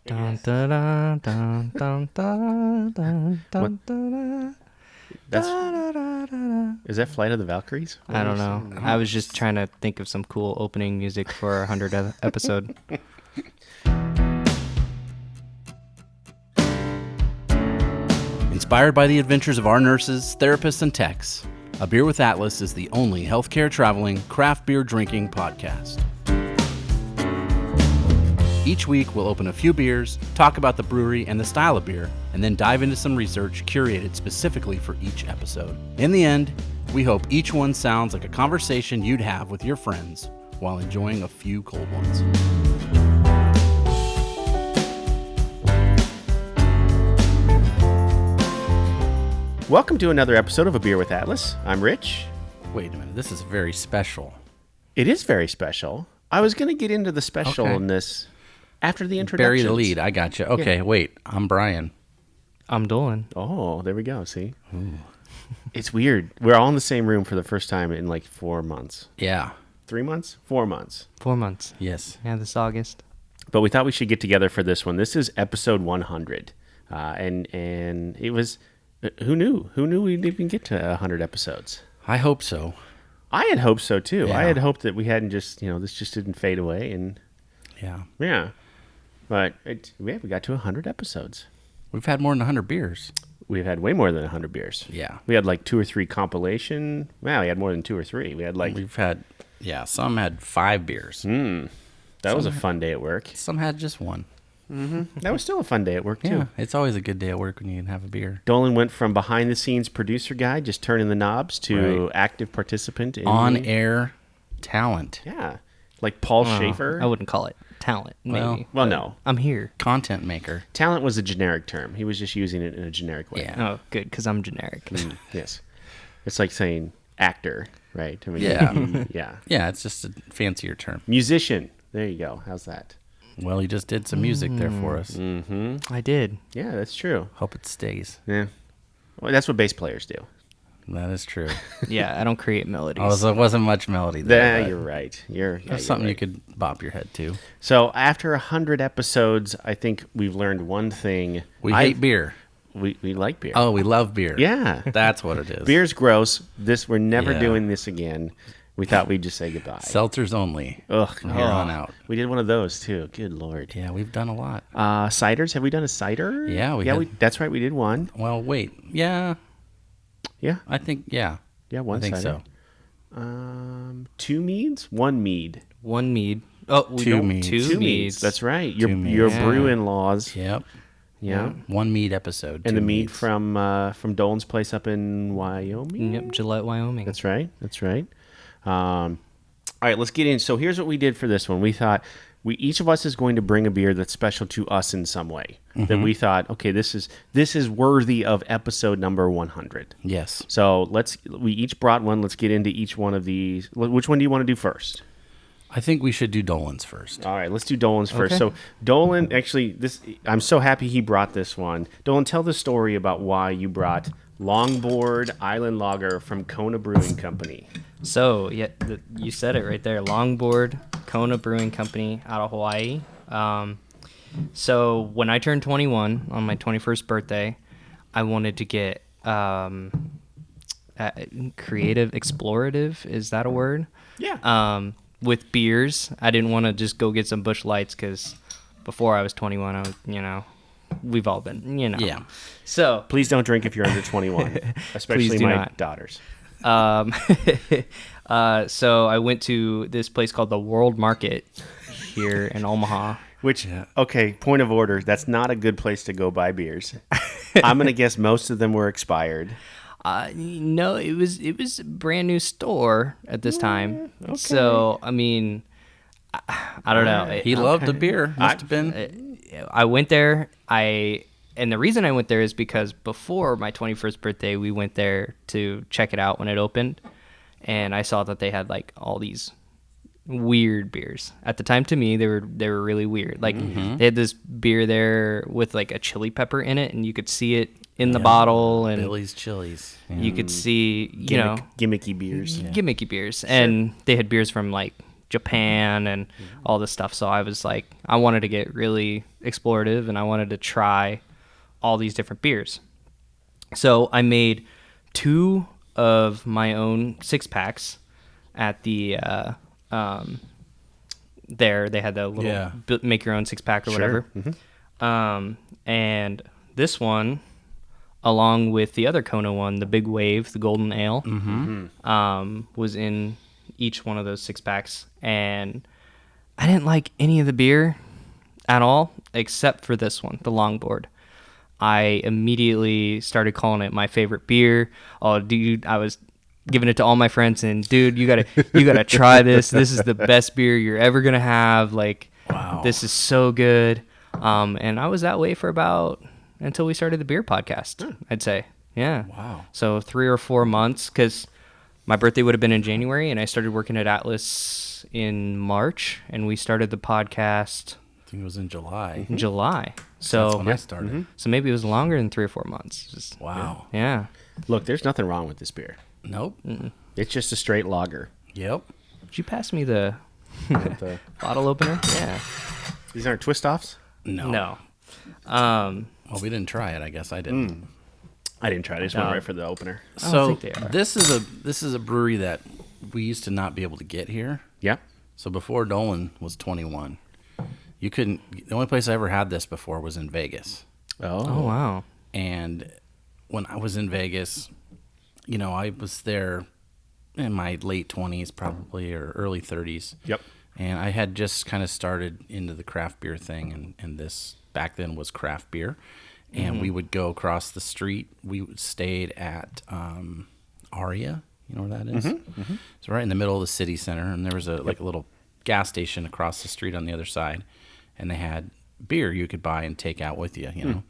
Dun, dun, dun, dun, dun, dun, dun, dun, dun, Is that Flight of the Valkyries? I don't know. I was just trying to think of some cool opening music for our 100th episode. Inspired by the adventures of our nurses, therapists, and techs, A Beer with Atlas is the only healthcare traveling, craft beer drinking podcast. Each week, we'll open a few beers, talk about the brewery and the style of beer, and then dive into some research curated specifically for each episode. In the end, we hope each one sounds like a conversation you'd have with your friends while enjoying a few cold ones. Welcome to another episode of A Beer with Atlas. I'm Rich. Wait a minute, this is very special. It is very special. I was going to get into the specialness after the introduction. Bury the lead, I got you. Okay, Wait, I'm Brian. I'm Dolan. Oh, there we go, see? Ooh. It's weird. We're all in the same room for the first time in like 4 months. Yeah. 3 months? 4 months. 4 months. Yes. Yeah, this August. But we thought we should get together for this one. This is episode 100. And it was... Who knew? Who knew we'd even get to 100 episode? I hope so. I had hoped so, too. Yeah. I had hoped that we hadn't just, this just didn't fade away. And Yeah. But we got to 100 episodes. We've had more than 100 beers. We've had way more than 100 beers. Yeah. We had like 2 or 3 compilation. Well, we had more than 2 or 3. We had like... We've had, some had 5 beers. That was a fun day at work. Some had just one. Mm-hmm. That was still a fun day at work, too. Yeah, it's always a good day at work when you can have a beer. Dolan went from behind-the-scenes producer guy, just turning the knobs, to active participant in... On-air talent. Yeah. Like Paul Schaefer. I wouldn't call it talent, maybe. Well, no. I'm here. Content maker. Talent was a generic term. He was just using it in a generic way. Yeah. Oh, good, because I'm generic. Yes. It's like saying actor, right? I mean, Yeah. yeah. Yeah, it's just a fancier term. Musician. There you go. How's that? Well, you just did some music there for us. Mm-hmm. I did. Yeah, that's true. Hope it stays. Yeah. Well, that's what bass players do. That is true. Yeah, I don't create melodies. There wasn't much melody there. You're right. That's something you could bop your head to. So after 100 episodes, I think we've learned one thing. We hate beer. We like beer. Oh, we love beer. Yeah. That's what it is. Beer's gross. We're never Yeah. doing this again. We thought we'd just say goodbye. Seltzers only. Ugh. From here on out. We did one of those too. Good Lord. Yeah, we've done a lot. Ciders. Have we done a cider? Yeah, that's right. We did one. Well, wait. Yeah. Yeah. I think, yeah. Yeah, one I think cider. so. 2 meads? 1 mead. 1 mead. Oh, Two meads. Two meads. That's right. Two Your meads. brew-in-laws. Yep. Yeah. One mead episode. And two the mead meads. from Dolan's place up in Wyoming. Yep, Gillette, Wyoming. That's right. All right, let's get in. So here's what we did for this one. We thought each of us is going to bring a beer that's special to us in some way. That we thought, okay, this is worthy of episode number 100. Yes. So we each brought one. Let's get into each one of these. Which one do you want to do first? I think we should do Dolan's first. All right, let's do Dolan's first. Okay. So Dolan, actually, I'm so happy he brought this one. Dolan, tell the story about why you brought Longboard Island Lager from Kona Brewing Company. So, yeah, you said it right there. Longboard, Kona Brewing Company out of Hawaii. So when I turned 21 on my 21st birthday, I wanted to get creative, explorative. Is that a word? Yeah. With beers. I didn't want to just go get some Busch Lights because before I was 21, I was, we've all been, Yeah. So Please don't drink if you're under 21, especially Please do my not. daughters. So I went to this place called the World Market here in Omaha. Which, okay, point of order, that's not a good place to go buy beers. I'm going to guess most of them were expired. No, it was a brand new store at this time. Okay. So, I mean, I don't know. He loved the beer. Must have been. I went there. And the reason I went there is because before my 21st birthday, we went there to check it out when it opened. And I saw that they had like all these weird beers. At the time, to me, they were really weird. Like they had this beer there with like a chili pepper in it, and you could see it in the bottle, and Billy's Chili's. Yeah. you could see, Gimmicky beers. gimmicky beers. And they had beers from like Japan and all this stuff. So I was like, I wanted to get really explorative, and I wanted to try all these different beers. So I made 2 of my own 6-packs at the there. They had the little make your own 6-pack or whatever. And this one, along with the other Kona one, the Big Wave, the Golden Ale, was in each one of those 6-packs. And I didn't like any of the beer at all, except for this one, the Longboard. I immediately started calling it my favorite beer. Oh, dude, I was giving it to all my friends, and dude, you gotta try this. This is the best beer you're ever gonna have. Like, wow, this is so good. And I was that way for about until we started the beer podcast. I'd say, yeah. Wow. So 3 or 4 months, because my birthday would have been in January, and I started working at Atlas in March, and we started the podcast. I think it was in July. In July. So that's when I started. So maybe it was longer than 3 or 4 months. Just, wow. Yeah. Look, there's nothing wrong with this beer. Nope. It's just a straight lager. Yep. Did you pass me the bottle opener? Yeah. These aren't twist offs? No. Well, we didn't try it. I guess I didn't. I didn't try it. I just went right for the opener. So think they are. this is a brewery that we used to not be able to get here. Yeah. So before Dolan was 21, you couldn't. The only place I ever had this before was in Vegas. Oh wow. And when I was in Vegas, you know, I was there in my late 20s probably, or early 30s. Yep. And I had just kind of started into the craft beer thing, and this back then was craft beer. And we would go across the street. We stayed at Aria. You know where that is? It's right in the middle of the city center, and there was a little gas station across the street on the other side, and they had beer you could buy and take out with you, you know.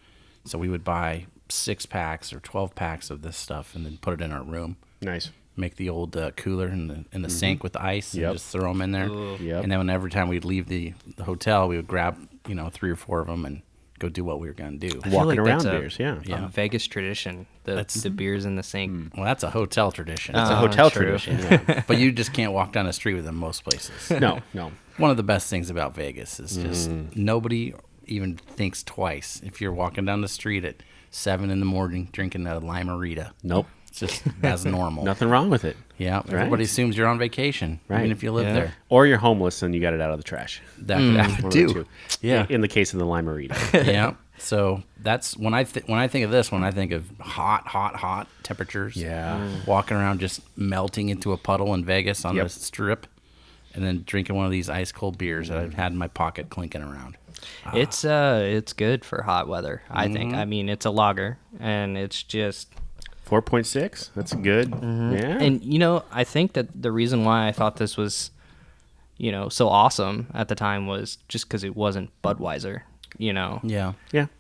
So we would buy 6-packs or 12-packs of this stuff and then put it in our room. Nice. Make the old cooler in the sink with ice and just throw them in there. Yep. And then every time we'd leave the hotel, we would grab, 3 or 4 of them and go do what we were going to do. Walking around beers, yeah. A Vegas tradition. The beers in the sink. Well, that's a hotel tradition. It's a hotel true. tradition. Yeah. But you just can't walk down the street with them most places. No. One of the best things about Vegas is just nobody even thinks twice if you're walking down the street at 7 in the morning drinking a limerita. Nope. It's just that's normal. Nothing wrong with it. Yeah. Everybody assumes you're on vacation, even if you live there. Or you're homeless and you got it out of the trash. That could happen One of the too. two. Yeah. In the case of the limerita. Yeah. So that's when I think of this, when I think of hot temperatures. Yeah. Walking around just melting into a puddle in Vegas on the strip, and then drinking one of these ice cold beers that I've had in my pocket clinking around. It's good for hot weather, I think. I mean, it's a lager, and it's just 4.6. That's good. Yeah. And I think that the reason why I thought this was, so awesome at the time was just because it wasn't Budweiser. Yeah.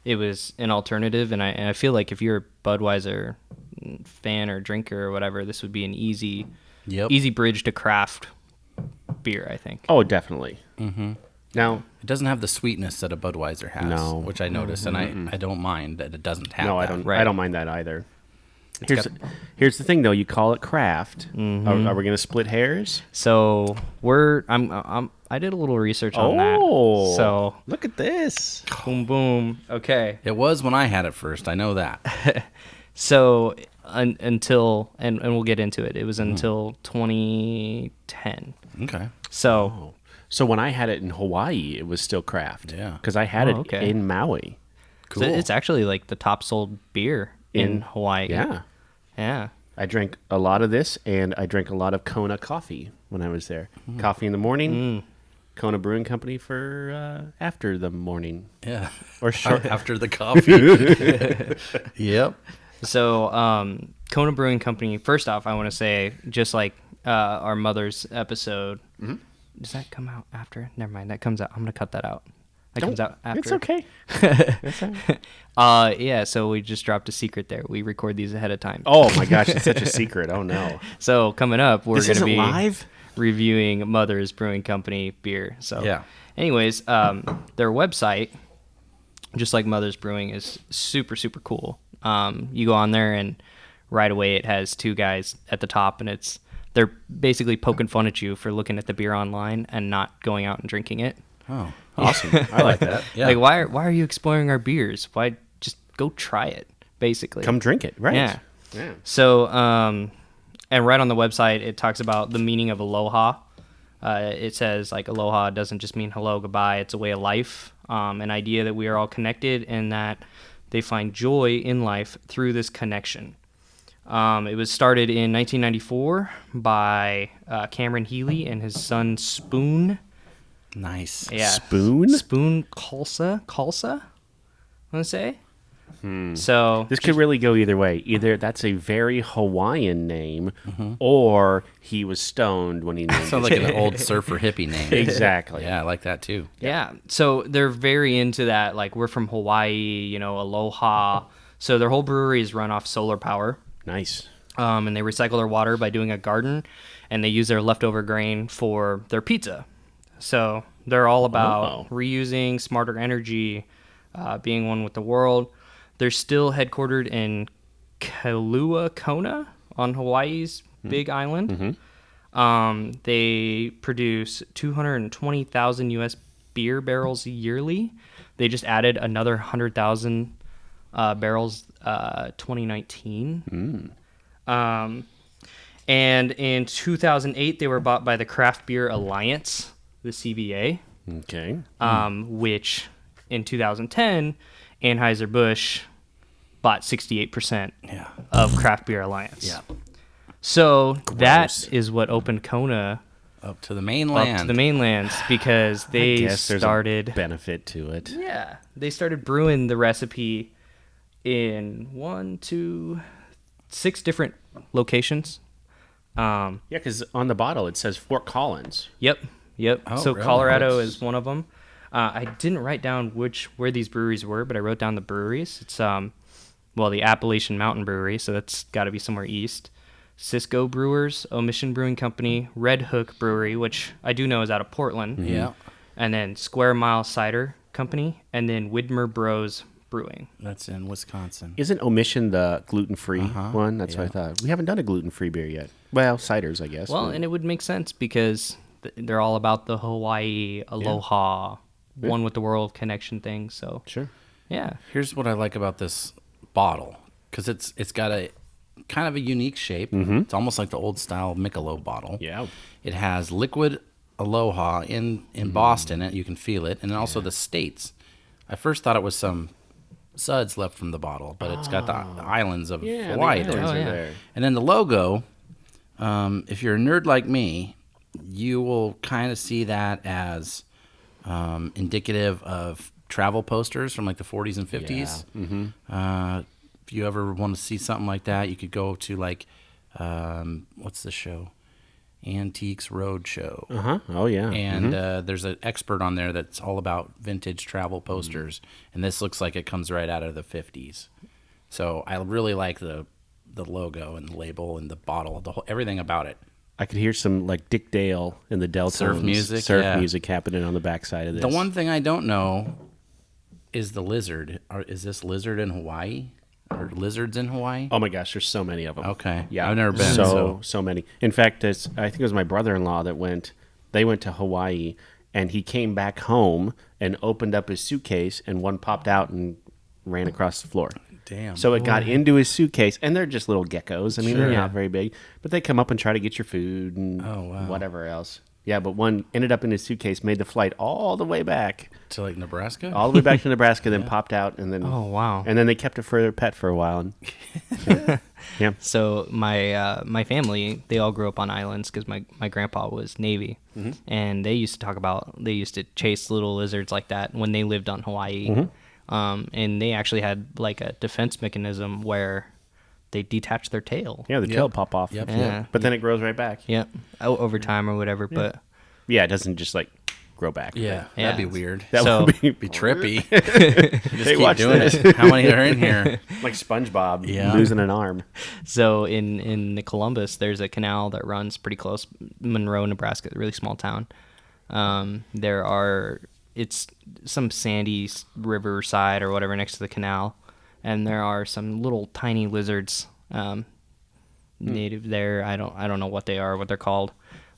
It was an alternative, and I feel like if you're a Budweiser fan or drinker or whatever, this would be an easy bridge to craft beer, I think. Oh, definitely. Now, it doesn't have the sweetness that a Budweiser has, which I noticed, and I don't mind that it doesn't have. No, that. I don't mind that either. Here's the thing, though. You call it craft. Are we going to split hairs? So I did a little research on that. So look at this. Boom, boom. Okay. It was when I had it first. I know that. So until and we'll get into it. It was until 2010. Okay. So when I had it in Hawaii, it was still craft. Yeah. Because I had it in Maui. Cool. So it's actually like the top sold beer in Hawaii. Yeah. Yeah. I drank a lot of this, and I drank a lot of Kona coffee when I was there. Coffee in the morning, Kona Brewing Company for after the morning. Yeah. Or short after the coffee. Yep. So Kona Brewing Company, first off, I want to say, just like our mother's episode, does that come out after? Never mind, that comes out. I'm going to cut that out. That comes out after. It's okay. It's all right. Yeah, so we just dropped a secret there. We record these ahead of time. Oh my gosh, it's such a secret. Oh no. So coming up, we're going to be live? reviewing Mother's Brewing Company beer. So Yeah. anyways, their website, just like Mother's Brewing, is super, super cool. You go on there, and right away it has 2 guys at the top, and it's they're basically poking fun at you for looking at the beer online and not going out and drinking it. Oh, Awesome. I like that. yeah. Like, why are you exploring our beers? Why just go try it, basically. Come drink it, right? Yeah. Yeah. So, and right on the website, it talks about the meaning of aloha. It says, like, aloha doesn't just mean hello, goodbye. It's a way of life, an idea that we are all connected and that they find joy in life through this connection. It was started in 1994 by Cameron Healy and his son Spoon. Nice. Yeah. Spoon Kalsa, I want to say. So This could really go either way. Either that's a very Hawaiian name, or he was stoned when he named Sounds it. like an old surfer hippie name. Exactly. Yeah, I like that too. yeah, so they're very into that. Like, we're from Hawaii, aloha. So their whole brewery is run off solar power. Nice. And they recycle their water by doing a garden, and they use their leftover grain for their pizza. So they're all about reusing, smarter energy, being one with the world. They're still headquartered in Kailua Kona on Hawaii's big island. They produce 220,000 U.S. beer barrels yearly. They just added another 100,000 barrels 2019. And in 2008, they were bought by the Craft Beer Alliance, the CBA, Okay. which in 2010, Anheuser-Busch bought 68% Yeah. of Craft Beer Alliance. Yeah. So Gross. that is what opened Kona Up to the mainland. up to the mainlands, because they Guess there's started. a benefit to it. Yeah, they started brewing the recipe in 6 different locations. Yeah, because on the bottle it says Fort Collins. Yep. Oh, So really? Colorado That's- is one of them. I didn't write down where these breweries were, but I wrote down the breweries. It's the Appalachian Mountain Brewery, so that's got to be somewhere east. Cisco Brewers, Omission Brewing Company, Red Hook Brewery, which I do know is out of Portland. Yeah. And then Square Mile Cider Company, and then Widmer Bros Brewing. That's in Wisconsin. Isn't Omission the gluten-free one? That's what I thought. We haven't done a gluten-free beer yet. Well, ciders, I guess. Well, and it would make sense because they're all about the Hawaii aloha, one with the world connection thing. So Sure. yeah, Here's what I like about this bottle, because it's got a kind of a unique shape. It's almost like the old style Michelob bottle. Yeah. It has liquid aloha embossed in it. You can feel it, and then also the states. I first thought it was some suds left from the bottle, but it's got the islands of Hawaii the there. islands are yeah. there. And then the logo, if you're a nerd like me, you will kind of see that as indicative of travel posters from like the 40s and 50s. If you ever want to see something like that, you could go to like, what's the show? Antiques Roadshow. Oh, yeah. And there's an expert on there that's all about vintage travel posters. And this looks like it comes right out of the 50s. So I really like the logo and the label and the bottle, everything about it. I could hear some like Dick Dale in the Deltones. Surf music, Surf yeah. music happening on the backside of this. The one thing I don't know is the lizard. Is this lizard in Hawaii? Or lizards in Hawaii? Oh my gosh, there's so many of them. Okay. Yeah, I've never been. So many. In fact, I think it was my brother-in-law that went. They went to Hawaii, and he came back home and opened up his suitcase, and one popped out and ran across the floor. Damn. So it got into his suitcase, and they're just little geckos. I mean, they're Yeah. not very big, but they come up and try to get your food and whatever else. Yeah, but one ended up in his suitcase, made the flight all the way back, To like Nebraska? all the way back to Nebraska, then popped out, and then Oh, wow. and then they kept it for their pet for a while. And yeah, So my family, they all grew up on islands because my grandpa was Navy, and they used to chase little lizards like that when they lived on Hawaii, and they actually had like a defense mechanism where they detach their tail. yeah, the tail pop off. Yep. Yeah. But then it grows right back. Yep. Over time or whatever, but Yeah, it doesn't just like grow back. Yeah, Yeah. that'd be weird. That So- would be Be trippy. Just Hey, keep watch doing this. it. How many are in here? like SpongeBob Yeah. losing an arm. So in the Columbus, there's a canal that runs pretty close, Monroe, Nebraska, a really small town. It's some sandy riverside or whatever next to the canal, and there are some little tiny lizards native there. I don't know what they are, what they're called,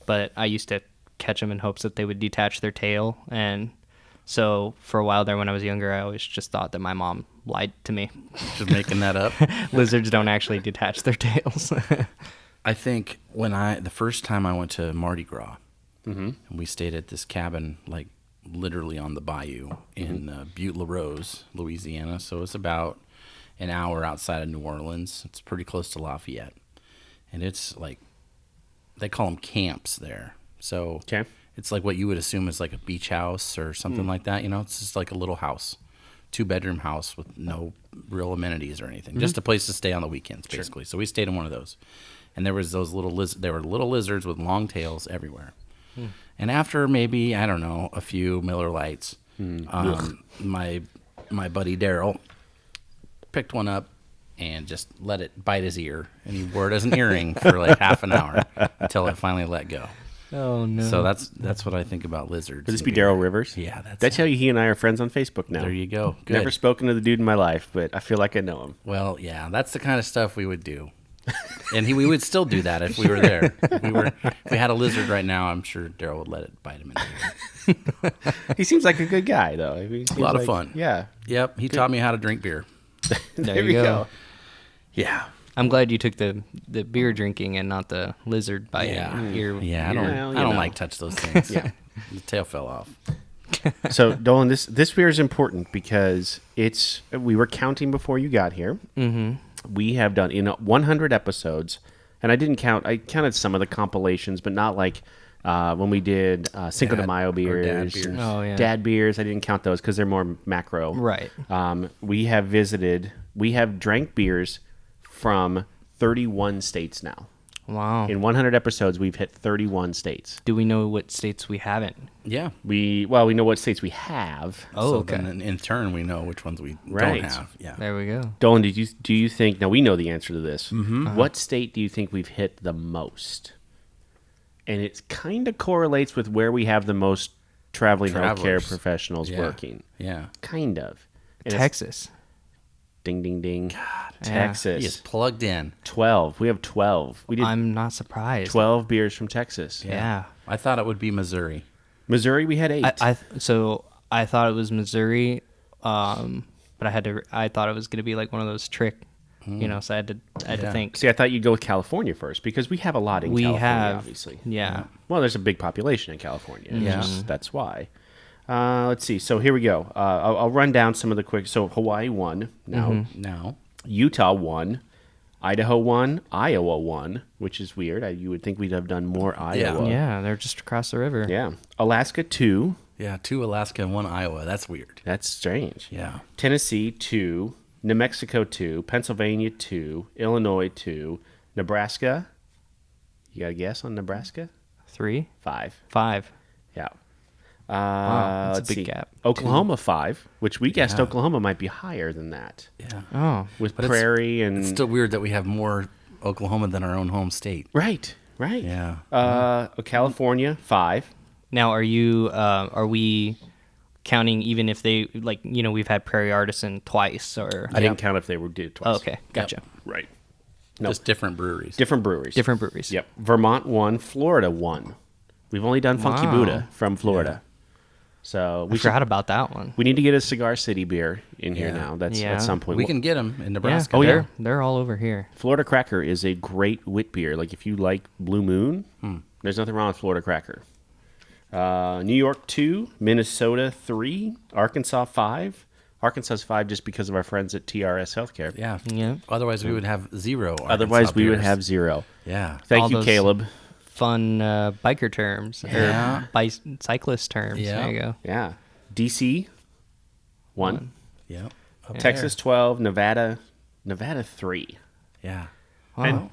but I used to catch them in hopes that they would detach their tail. And so for a while there when I was younger, I always just thought that my mom lied to me. Just making that up. Lizards don't actually detach their tails. I think the first time I went to Mardi Gras, and we stayed at this cabin, like literally on the bayou in Butte La Rose, Louisiana. So it's about an hour outside of New Orleans. It's pretty close to Lafayette. And it's like, they call them camps there. So it's like what you would assume is like a beach house or something like that. You know, it's just like a little house, 2-bedroom house with no real amenities or anything. Just a place to stay on the weekends, basically. So we stayed in one of those. And there was those little there were little lizards with long tails everywhere. And after maybe, I don't know, a few Miller Lights, my buddy Daryl picked one up and just let it bite his ear. And he wore it as an earring for like half an hour until it finally let go. Oh, no. So that's what I think about lizards. Could this be Daryl Rivers? Yeah, that's how he and I are friends on Facebook now. There you go. Good. Never spoken to the dude in my life, but I feel like I know him. Well, yeah, that's the kind of stuff we would do. And we would still do that if we were there. If we had a lizard right now, I'm sure Daryl would let it bite him in the ear. He seems like a good guy, though. I mean, A lot of fun. Yeah. Yep, he taught me how to drink beer. There you go. Yeah. I'm glad you took the beer drinking and not the lizard biting ear. Yeah, I Well, don't you like touch those things. The tail fell off. So, Dolan, this beer is important because we were counting before you got here. Mm-hmm. We have done in 100 episodes, and I didn't count. I counted some of the compilations, but not like when we did Cinco de Mayo beers, Dad beers. Oh, yeah. Dad beers. I didn't count those because they're more macro. Right. We have drank beers from 31 states now. Wow. In 100 episodes, we've hit 31 states. Do we know what states we haven't? Yeah. We know what states we have. Oh, So okay. then in turn, we know which ones we Right. don't have. Yeah. There we go. Dolan, do you think, now we know the answer to this. Mm-hmm. What state do you think we've hit the most? And it kind of correlates with where we have the most traveling healthcare Travelers. professionals working. Yeah. Kind of. And it's- Texas. Ding, ding, ding. He Texas. is plugged in. 12. We have 12. We did I'm not surprised. 12 beers from Texas. Yeah. I thought it would be Missouri. Missouri, we had 8. So I thought it was Missouri, but I thought it was going to be like one of those trick, so I had to think. See, I thought you'd go with California first because we have a lot in California, obviously. Yeah. Well, there's a big population in California. It's Yeah. just- that's why. Let's see. So here we go. I'll run down some of the quick. So Hawaii won. Now No. Utah won. Idaho won. Iowa won, which is weird. You would think we'd have done more Iowa. Yeah, they're just across the river. Yeah. Alaska 2. Yeah, 2 Alaska and 1 Iowa. That's weird. That's strange. Yeah. Tennessee 2. New Mexico 2. Pennsylvania 2. Illinois 2. Nebraska. You got a guess on Nebraska? 3, 5. 5. Yeah. Wow, that's a let's big see. gap. Oklahoma 5, which we guessed Oklahoma might be higher than that. Yeah. Oh, With But Prairie and It's still weird that we have more Oklahoma than our own home state. right. Yeah. California 5. now are we counting even if they we've had Prairie Artisan twice or? I didn't count if they did twice. Oh, okay, gotcha. Right. No. Just different breweries. Different breweries. Different breweries. Yep. Vermont 1, Florida 1. We've only done Funky Wow. Buddha from Florida. So I forgot about that one. we need to get a Cigar City beer in here Yeah. now. That's Yeah. at some point. We can get them in Yeah, Nebraska. Oh, yeah. they're all over here. Florida Cracker is a great wit beer. Like if you like Blue Moon, there's nothing wrong with Florida Cracker. New York 2, Minnesota 3, Arkansas 5. Arkansas's 5 just because of our friends at TRS Healthcare. Yeah. Yeah. Otherwise, we would have 0. Otherwise, Arkansas we would beers. have 0. Yeah. Thank All you, those- Caleb. Fun biker terms Yeah. or cyclist terms. Yeah. There you go. Yeah. DC 1. Yep. Up Texas 12, Nevada 3. there. Yeah. Wow. And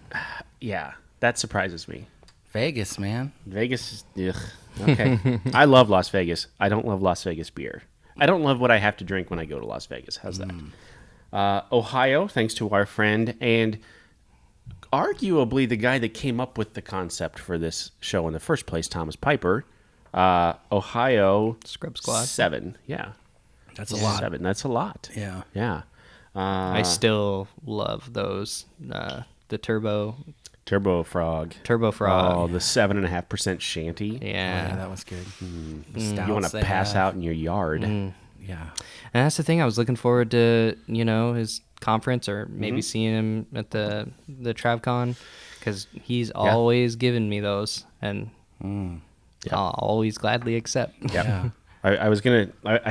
yeah, that surprises me. Vegas, man. Vegas is ugh. Okay. I love Las Vegas. I don't love Las Vegas beer. I don't love what I have to drink when I go to Las Vegas. How's that? Ohio, thanks to our friend and arguably the guy that came up with the concept for this show in the first place, Thomas Piper. Ohio Scrub Squad. 7. Yeah. That's a lot. 7. That's a lot. Yeah. Yeah. I still love those. The turbo Turbo Frog. Turbo Frog. Oh, the 7.5% shanty. Yeah. that was good. You want to pass out in your yard. Yeah. And that's the thing. I was looking forward to, his conference or maybe seeing him at the TravCon, because he's always given me those, and I'll always gladly accept. Yeah. I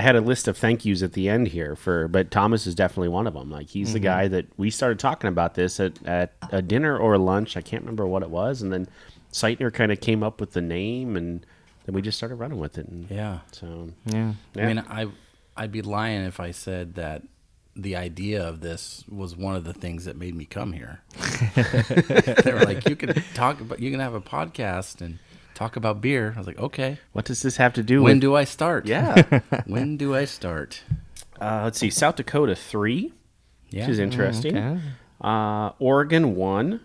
had a list of thank yous at the end here but Thomas is definitely one of them. Like, he's the guy that we started talking about this at a dinner or a lunch. I can't remember what it was. And then Seitner kind of came up with the name, and then we just started running with it. And Yeah. So, Yeah. I mean, I'd be lying if I said that the idea of this was one of the things that made me come here. They were like, you can have a podcast and talk about beer. I was like, okay. what does this have to do When with... do I start? Yeah. When do I start? Let's see. South Dakota 3, Yeah. which is interesting. Okay. Oregon 1.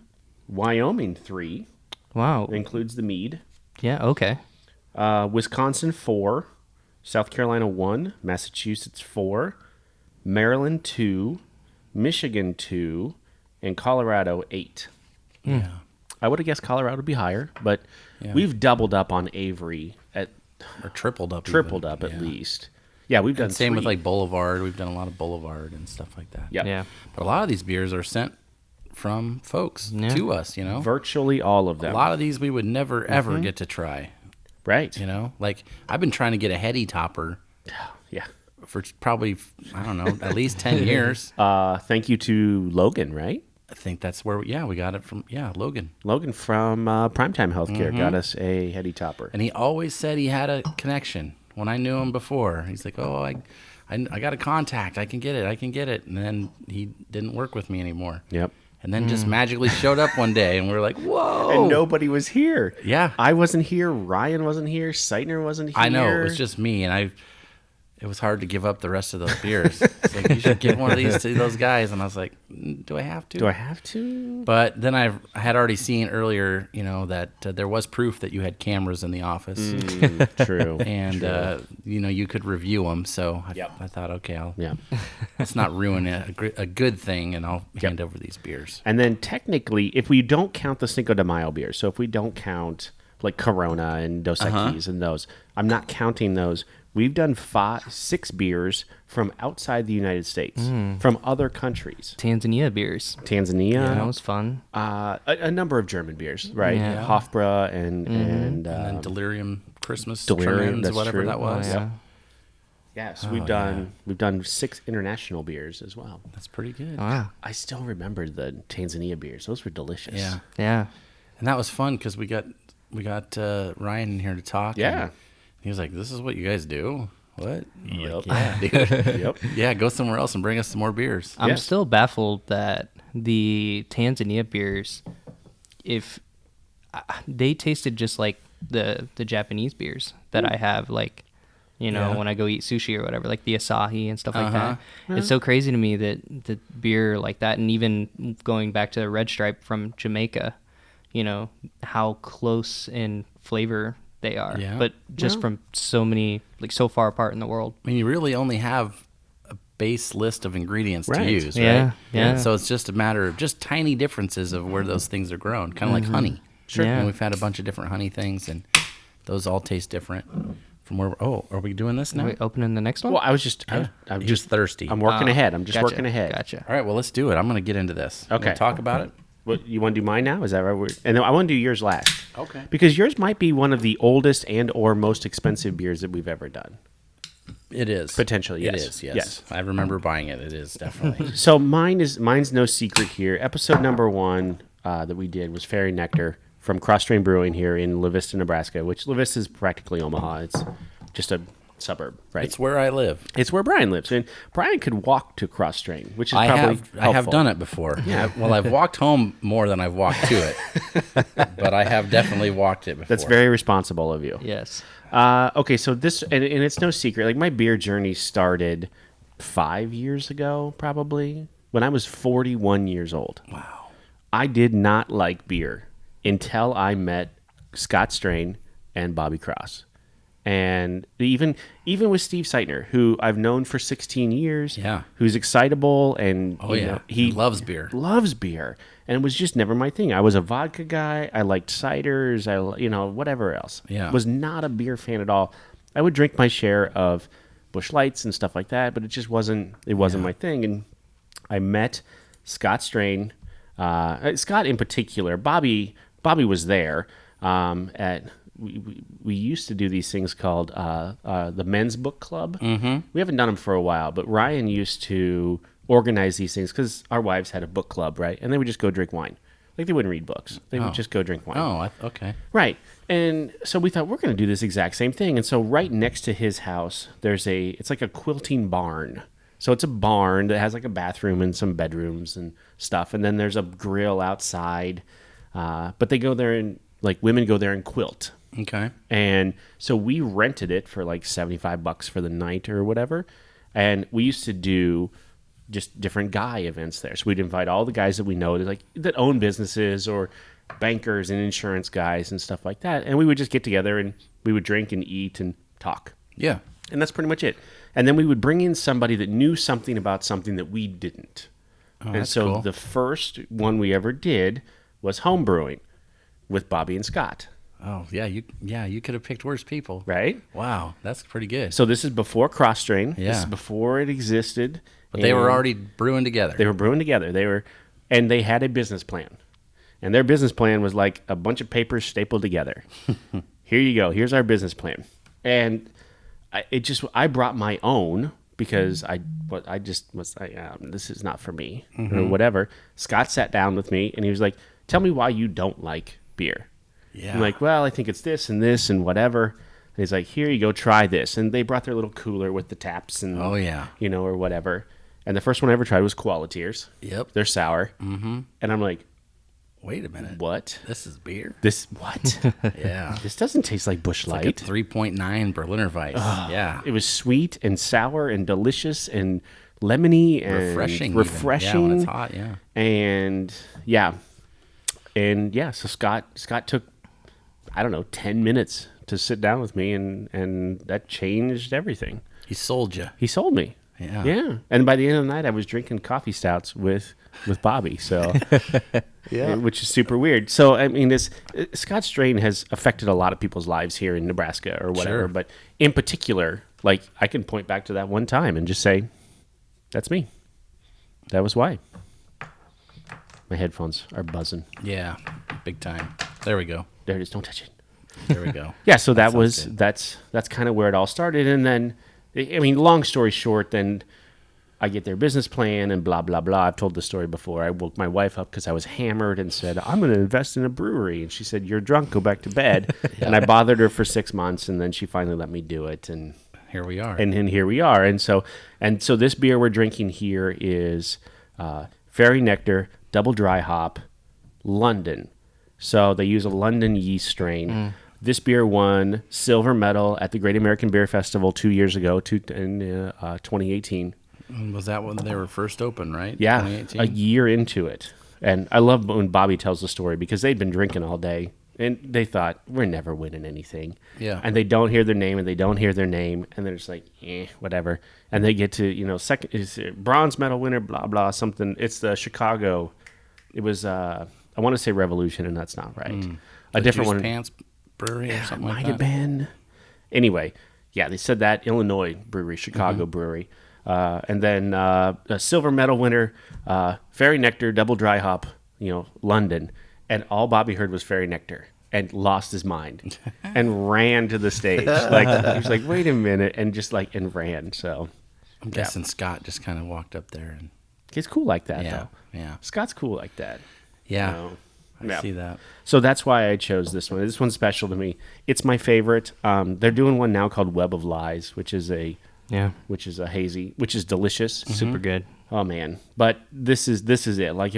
Wyoming 3. Wow. It includes the mead. Yeah. Okay. Wisconsin 4. South Carolina 1. Massachusetts 4. Maryland 2. Michigan 2. And Colorado 8. Yeah. I would have guessed Colorado would be higher, but Yeah. we've doubled up on Avery Or tripled up. at least. Yeah, we've done And same with 3. like Boulevard. We've done a lot of Boulevard and stuff like that. Yep. Yeah. But a lot of these beers are sent from folks Yeah. to us, Virtually all of A them. lot of these we would never, ever get to try, Right. Like, I've been trying to get a heady topper Yeah. for probably, I don't know, at least 10 years. Thank you to Logan, right? I think that's where, we got it from, Logan. Logan from Primetime Healthcare got us a heady topper. And he always said he had a connection. When I knew him before, he's like, oh, I got a contact. I can get it. And then he didn't work with me anymore. Yep. And then just magically showed up one day, and we were like, whoa. And nobody was here. Yeah. I wasn't here. Ryan wasn't here. Seitner wasn't here. I know, it was just me, and it was hard to give up the rest of those beers. It's like, you should give one of these to those guys. And I was like, do I have to? Do I have to? But then I had already seen earlier, that there was proof that you had cameras in the office. True. And, you could review them. So Yep. I thought, okay, Yeah. let's not ruin a good thing, and I'll hand over these beers. And then technically, if we don't count the Cinco de Mayo beers, so if we don't count like Corona and Dos Equis and those, I'm not counting those. We've done 6 beers from outside the United States, from other countries. Tanzania beers. Tanzania. That was fun. A number of German beers, right? Yeah. Hofbräu and And then Delirium Christmas Delirium, Tremens, that's whatever true. that was. Oh, yeah. yes, we've done 6 international beers as well. That's pretty good. Wow. I still remember the Tanzania beers; those were delicious. Yeah. Yeah. And that was fun because we got Ryan in here to talk. Yeah. And he was like, "This is what you guys do? What? I'm Yep. like, yeah, dude. Yep. Yeah, go somewhere else and bring us some more beers." I'm Yeah. still baffled that the Tanzania beers, if they tasted just like the Japanese beers that I have, like, Yeah. when I go eat sushi or whatever, like the Asahi and stuff like Uh-huh. that. It's so crazy to me that the beer like that, and even going back to the Red Stripe from Jamaica, how close in flavor they are, Yeah. but just Yeah. from so far apart in the world. I mean, you really only have a base list of ingredients to Right. use, Yeah, right? yeah. So it's just a matter of just tiny differences of where those things are grown, kind of like honey. Sure. Yeah. And we've had a bunch of different honey things, and those all taste different from where. Oh, are we doing this now? Are we opening the next one? Well, I was just, I'm You're just, thirsty. I'm working ahead. I'm just Gotcha, working ahead. Gotcha. All right, well, let's do it. I'm going to get into this. You Okay. wanna talk about it? What, you want to do mine now? Is that right? And then I want to do yours last. Okay. Because yours might be one of the oldest and or most expensive beers that we've ever done. It is. Potentially, It yes. is, yes. Yes. I remember buying it. It is, definitely. So mine's no secret here. Episode number 1 that we did was Fairy Nectar from Cross Train Brewing here in La Vista, Nebraska, which La Vista is practically Omaha. It's just a suburb, right? It's where I live. It's where Brian lives. And Brian could walk to Cross Train, which is I probably have helpful. done it before. Yeah. Well, I've walked home more than I've walked to it, but I have definitely walked it before. That's very responsible of you. Yes. Okay, so this, and it's no secret, like my beer journey started 5 years ago, probably, when I was 41 years old. Wow. I did not like beer until I met Scott Strain and Bobby Cross. And even with Steve Seitner, who I've known for 16 years, Yeah. who's excitable and He loves beer. loves beer, and it was just never my thing. I was a vodka guy. I liked ciders. Whatever else. Yeah. Was not a beer fan at all. I would drink my share of Busch Lights and stuff like that, but it just wasn't. It wasn't my thing. And I met Scott Strain, Scott in particular. Bobby was there We used to do these things called the Men's Book Club. Mm-hmm. We haven't done them for a while, but Ryan used to organize these things because our wives had a book club, right? And they would just go drink wine. Like, they wouldn't read books. They would just go drink wine. Oh, okay. Right. And so we thought, we're going to do this exact same thing. And so right next to his house, it's like a quilting barn. So it's a barn that has like a bathroom and some bedrooms and stuff. And then there's a grill outside. But they go there and, like, women go there and quilt. Okay. And so we rented it for like $75 for the night or whatever. And we used to do just different guy events there. So we'd invite all the guys that we know that own businesses or bankers and insurance guys and stuff like that. And we would just get together and we would drink and eat and talk. Yeah. And that's pretty much it. And then we would bring in somebody that knew something about something that we didn't. Oh, and so cool. the first one we ever did was home brewing with Bobby and Scott. Oh, yeah. You could have picked worse people. Right? Wow. That's pretty good. So this is before Cross Strain. Yeah. This is before it existed. But they were already brewing together. They were brewing together. And they had a business plan. And their business plan was like a bunch of papers stapled together. Here you go. Here's our business plan. And I brought my own because this is not for me or whatever. Scott sat down with me and he was like, tell me why you don't like beer. Yeah. I'm like, well, I think it's this and whatever. And he's like, here you go, try this. And they brought their little cooler with the taps and, or whatever. And the first one I ever tried was Qualiteers. Yep. They're sour. Mm-hmm. And I'm like, wait a minute. what? This is beer? What? Yeah. This doesn't taste like Busch Light. Like a 3.9 Berliner Weiss. Yeah. It was sweet and sour and delicious and lemony and refreshing. Refreshing. Yeah, when it's hot, yeah. And so Scott took, I don't know, 10 minutes to sit down with me, and that changed everything. He sold you. He sold me. Yeah. Yeah. And by the end of the night, I was drinking coffee stouts with Bobby. So, which is super weird. So, I mean, Scott Strain has affected a lot of people's lives here in Nebraska or whatever. Sure. But in particular, like, I can point back to that one time and just say, that's me. That was why. My headphones are buzzing. Yeah. Big time. There we go. There it is. Don't touch it. There we go. Yeah, so That sounds good. that's kind of where it all started. And then, I mean, long story short, then I get their business plan and blah, blah, blah. I've told the story before. I woke my wife up because I was hammered and said, I'm going to invest in a brewery. And she said, you're drunk, go back to bed. And I bothered her for 6 months, and then she finally let me do it. And here we are. And here we are. And so this beer we're drinking here is Fairy Nectar, double dry hop, London. So they use a London yeast strain. This beer won silver medal at the Great American Beer Festival 2 years ago, in 2018. Was that when they were first open, right? Yeah, 2018? a year into it. And I love when Bobby tells the story because they'd been drinking all day. And they thought, we're never winning anything. Yeah. And they don't hear their name, and they don't hear their name. And they're just like, whatever. And they get to, second, is bronze medal winner, blah, blah, something. It's the Chicago. It was, I want to say Revolution, and that's not right. A different Juice one. Pants Brewery or something like Might that. have been. Anyway, they said that. Illinois brewery, Chicago brewery. And then a silver medal winner, Fairy Nectar, double dry hop, London. And all Bobby heard was Fairy Nectar and lost his mind and ran to the stage. Like, he was like, wait a minute, and just and ran. So I'm guessing Scott just kind of walked up there and he's cool like that, though. Yeah. Scott's cool like that. Yeah. I see that. So that's why I chose this one. This one's special to me. It's my favorite. They're doing one now called Web of Lies, which is a hazy, which is delicious, Super good. Oh man! But this is it. Like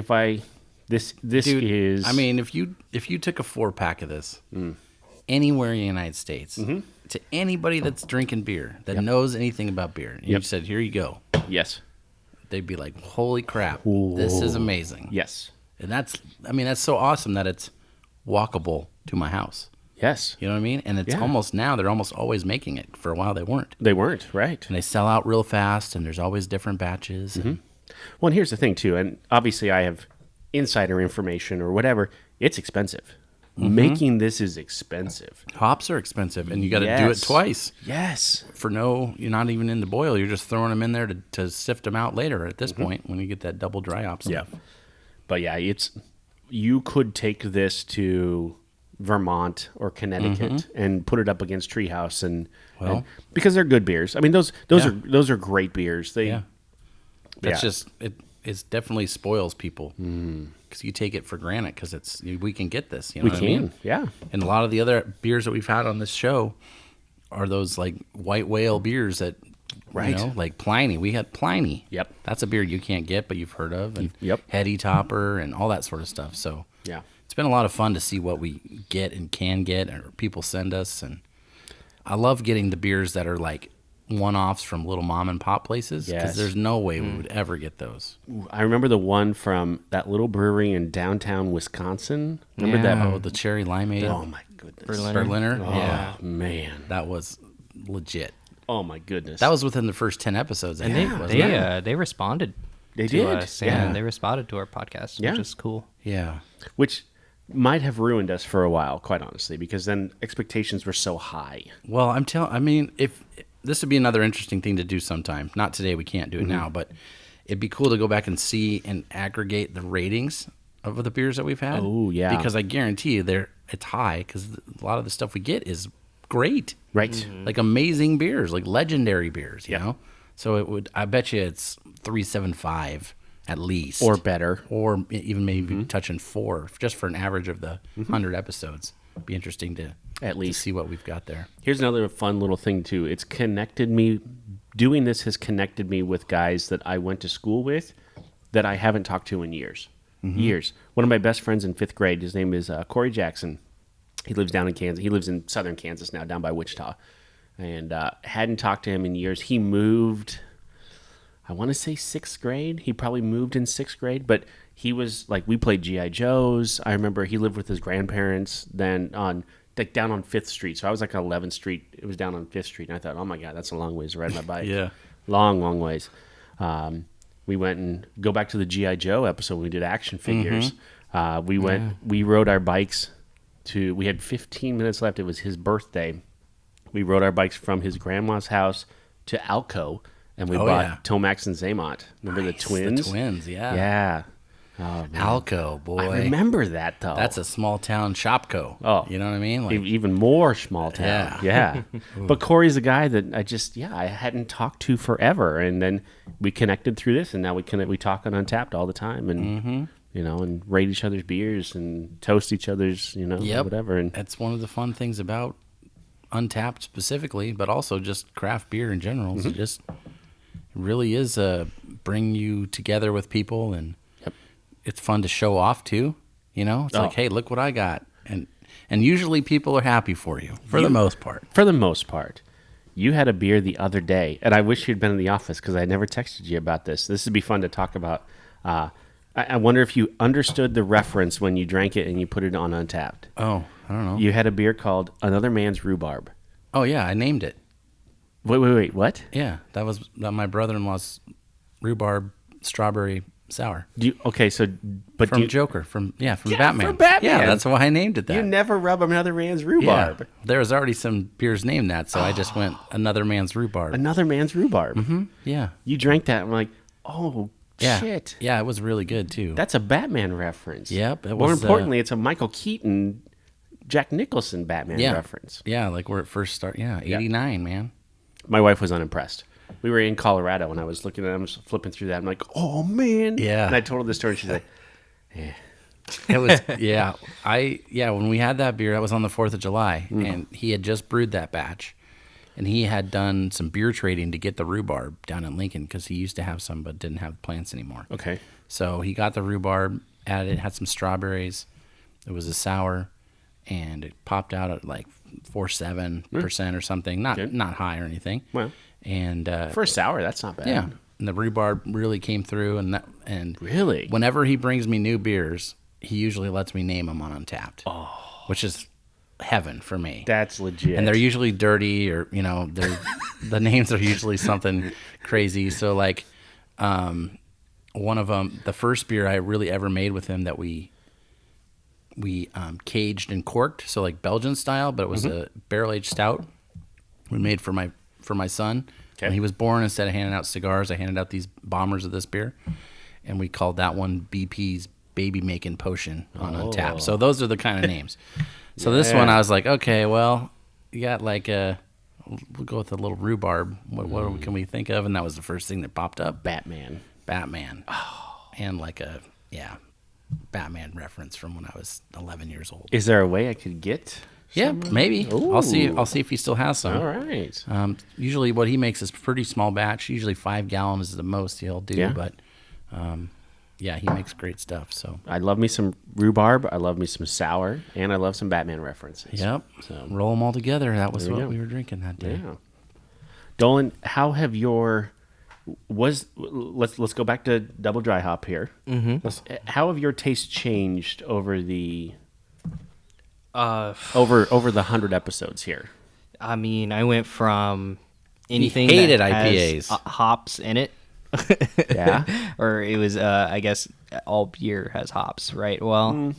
this Dude, is. I mean, if you took a 4-pack of this anywhere in the United States to anybody that's drinking beer that knows anything about beer, and you said, "Here you go," yes, they'd be like, "Holy crap, this is amazing!" Yes, and that's so awesome that it's walkable to my house. Yes. You know what I mean? And it's almost now, they're almost always making it. For a while, they weren't. They weren't, right. And they sell out real fast, and there's always different batches. And Well, and here's the thing, too, and obviously I have insider information or whatever. It's expensive. Making this is expensive. hops are expensive, and you got to do it twice. Yes. You're not even in the boil. You're just throwing them in there to sift them out later at this point when you get that double dry hop stuff. Yeah. But yeah, you could take this to Vermont or Connecticut and put it up against Treehouse and because they're good beers. I mean those are great beers. That's just it definitely spoils people because you take it for granted because we can get this. You know what I mean? Yeah. And a lot of the other beers that we've had on this show are those like white whale beers that. Right. You know, like Pliny. We had Pliny. Yep. That's a beer you can't get, but you've heard of. And Yep. Heady Topper and all that sort of stuff. So Yeah. it's been a lot of fun to see what we get and can get or people send us. And I love getting the beers that are like one-offs from little mom and pop places because there's no way we would ever get those. I remember the one from that little brewery in downtown Wisconsin. Remember that? Oh, the cherry limeade. Oh my goodness. Berliner. Oh Yeah. man. That was legit. Oh my goodness. That was within the first 10 episodes. I think, wasn't it? They responded. They to did. us, and they responded to our podcast, which is cool. Yeah. which might have ruined us for a while, quite honestly, because then expectations were so high. Well, I mean, if this would be another interesting thing to do sometime. Not today, we can't do it now, but it'd be cool to go back and see and aggregate the ratings of the beers that we've had. Oh, yeah. Because I guarantee you it's high because a lot of the stuff we get is great. Right. Mm-hmm. Like amazing beers, like legendary beers, you know? So I bet you it's 3.75 at least. Or better. Or even maybe touching 4 just for an average of the 100 episodes. Be interesting to At least see what we've got there. Here's another fun little thing too. It's connected me. Doing this has connected me with guys that I went to school with that I haven't talked to in years. Years. One of my best friends in 5th grade, his name is Corey Jackson. He lives down in Kansas. He lives in southern Kansas now, down by Wichita. And hadn't talked to him in years. He moved, I want to say 6th grade. He probably moved in 6th grade, but he was like, we played G.I. Joes. I remember he lived with his grandparents then down on 5th Street. So I was like on 11th Street. It was down on 5th Street. And I thought, oh my God, that's a long ways to ride my bike. Yeah. Long, long ways. We went and go back to the G.I. Joe episode when we did action figures. We rode our bikes we had 15 minutes left. It was his birthday. We rode our bikes from his grandma's house to Alco, and we bought Tomax and Zaymont. Remember the twins? The twins, yeah. Yeah. Oh, man. Alco, boy. I remember that, though. That's a small town Shopco. Oh. You know what I mean? Like, even more small town. Yeah. But Corey's a guy that I hadn't talked to forever. And then we connected through this, and now we talk on Untapped all the time. And, and rate each other's beers and toast each other's, whatever. And that's one of the fun things about Untapped specifically, but also just craft beer in general. It just really is bring you together with people, and it's fun to show off too. It's like, hey, look what I got, and usually people are happy for you for the most part. For the most part, you had a beer the other day, and I wish you'd been in the office because I never texted you about this. This would be fun to talk about. I wonder if you understood the reference when you drank it and you put it on Untapped. Oh, I don't know. You had a beer called Another Man's Rhubarb. Oh yeah, I named it. Wait, what? Yeah, that was my brother-in-law's rhubarb strawberry sour. From Joker, from Batman. From Batman. Yeah, that's why I named it that. You never rub another man's rhubarb. Yeah, there was already some beers named that, so I just went Another Man's Rhubarb. Another Man's Rhubarb. Mm-hmm. Yeah. You drank that, and I'm like, oh, shit. Yeah, it was really good too. That's a Batman reference. Yep. More importantly, it's a Michael Keaton, Jack Nicholson Batman reference. Yeah, like where it first started. Yeah, 89, man. My wife was unimpressed. We were in Colorado, and I was looking at him, flipping through that. I'm like, oh, man. Yeah. And I told her the story, and she's like, yeah. It was, when we had that beer, that was on the 4th of July, and he had just brewed that batch. And he had done some beer trading to get the rhubarb down in Lincoln because he used to have some but didn't have plants anymore. Okay. So he got the rhubarb, had some strawberries. It was a sour, and it popped out at like 4.7% or something. Not high or anything. Well, and for a sour, that's not bad. Yeah, and the rhubarb really came through, and really, whenever he brings me new beers, he usually lets me name them on Untapped. Oh, which is heaven for me. That's legit. And they're usually dirty, or they're the names are usually something crazy. So like, one of them, the first beer I really ever made with him that we caged and corked, so like Belgian style, but it was a barrel aged stout we made for my son. Okay. When he was born, instead of handing out cigars, I handed out these bombers of this beer, and we called that one BP's Baby Making Potion on Untapped. So those are the kind of names. So this one, I was like, okay, well, you got like we'll go with a little rhubarb. What can we think of? And that was the first thing that popped up. Batman. Oh. And like Batman reference from when I was 11 years old. Is there a way I could get? Yeah, maybe. Ooh. I'll see if he still has some. All right. Usually what he makes is pretty small batch. Usually 5 gallons is the most he'll do. Yeah. But yeah, he makes great stuff. So I love me some rhubarb. I love me some sour, and I love some Batman references. yep. So Roll them all together. That was There we what go. we were drinking that day. yeah. Dolan, how have let's go back to double dry hop here. Mm-hmm. How have your tastes changed over the over the 100 episodes here? I mean, I went from anything hated that IPAs. has hops in it. Yeah. Or it was, I guess, all beer has hops, right? Well,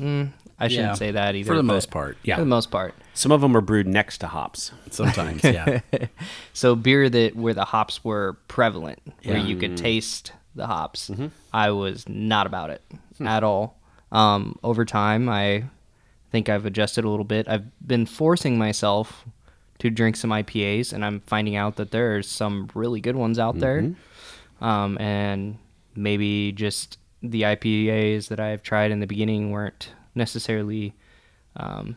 I shouldn't Yeah. say that either. For the but most part, yeah. For the most part. Some of them are brewed next to hops. Sometimes, yeah. So beer where the hops were prevalent, where Yeah. you could taste the hops, I was not about it at all. Over time, I think I've adjusted a little bit. I've been forcing myself to drink some IPAs, and I'm finding out that there's some really good ones out there. And maybe just the IPAs that I've tried in the beginning weren't necessarily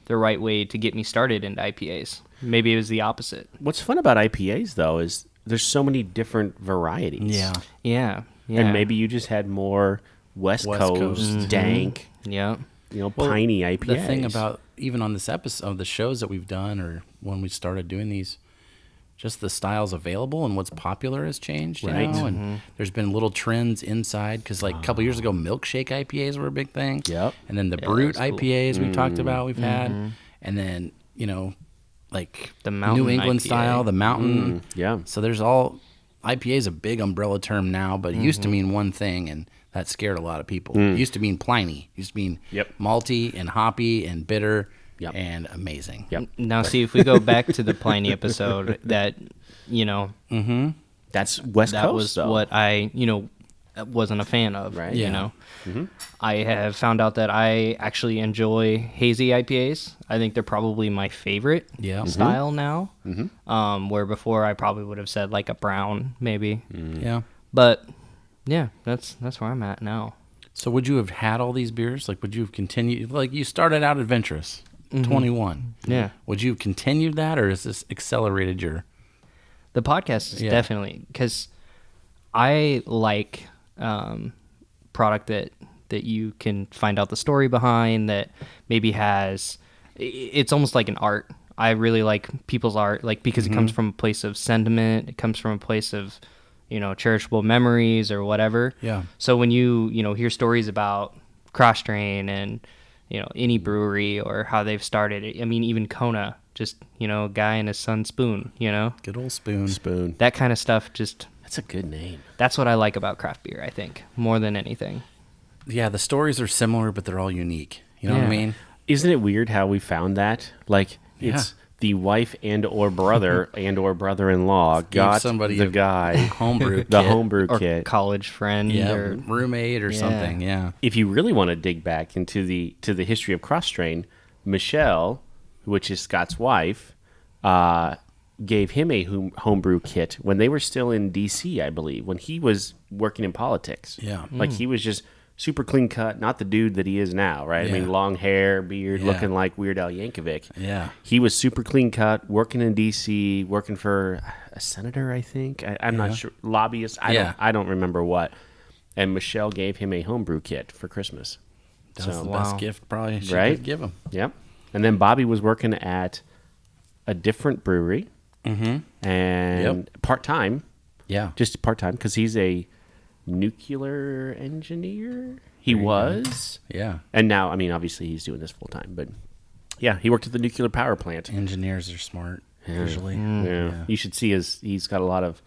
the right way to get me started into IPAs. Maybe it was the opposite. What's fun about IPAs, though, is there's so many different varieties. Yeah. Yeah. And maybe you just had more West Coast, dank, Yeah. piney IPAs. The thing about, even on this episode, the shows that we've done, or when we started doing these, just the styles available and what's popular has changed, you Right. know? And there's been little trends inside, because like a couple years ago, milkshake IPAs were a big thing. Yep. And then the Yeah, brute that was cool. IPAs we talked about, we've had. And then, like The mountain New England IPA. style, the mountain. yeah. So there's IPA is a big umbrella term now, but it used to mean one thing, and that scared a lot of people. It used to mean Pliny. It used to mean Yep. malty and hoppy and bitter Yep. and amazing. Yep. Now, see, if we go back to the Pliny episode, that, That's West that Coast, was though. what I, wasn't a fan of. Right. Yeah. I have found out that I actually enjoy hazy IPAs. I think they're probably my favorite style now. Where before I probably would have said like a brown, maybe. Yeah. But yeah, that's where I'm at now. So would you have had all these beers? Like, would you have continued? Like, you started out adventurous, 21. Yeah. Would you have continued that, or has this accelerated your? The podcast is definitely, because I like product that you can find out the story behind, that maybe has, it's almost like an art. I really like people's art, like, because it comes from a place of sentiment. It comes from a place of, cherishable memories or whatever. Yeah. So when you hear stories about Cross Train and, any brewery or how they've started it, I mean, even Kona, just, a guy and his son Spoon, Good old Spoon. Spoon. that kind of stuff. Just, That's a good name. that's what I like about craft beer, I think, more than anything. Yeah, the stories are similar, but they're all unique. You know what I Yeah. mean? Isn't it weird how we found that? Like, it's the wife and or brother and or brother-in-law got somebody the a guy Homebrew the kit. homebrew Or kit. college friend. Yeah, Or, roommate or something. Yeah. If you really want to dig back into the history of Cross Train, Michelle, which is Scott's wife, gave him a homebrew kit when they were still in D.C., I believe, when he was working in politics. Yeah. Like, he was just super clean cut, not the dude that he is now, right? I Yeah. mean, long hair, beard, Yeah. looking like Weird Al Yankovic. Yeah. He was super clean cut, working in D.C., working for a senator, I think. I'm not sure. Lobbyist. I don't remember what. And Michelle gave him a homebrew kit for Christmas. That was So- the Wow. best gift probably she Right? could give him. Yep. And then Bobby was working at a different brewery. Mm-hmm. And part-time. Yeah. Just part-time, because he's a nuclear engineer. He was. Yeah. And now, I mean, obviously he's doing this full-time, but Yeah, he worked at the nuclear power plant. Engineers are smart, usually. Yeah. You should see he's got a lot of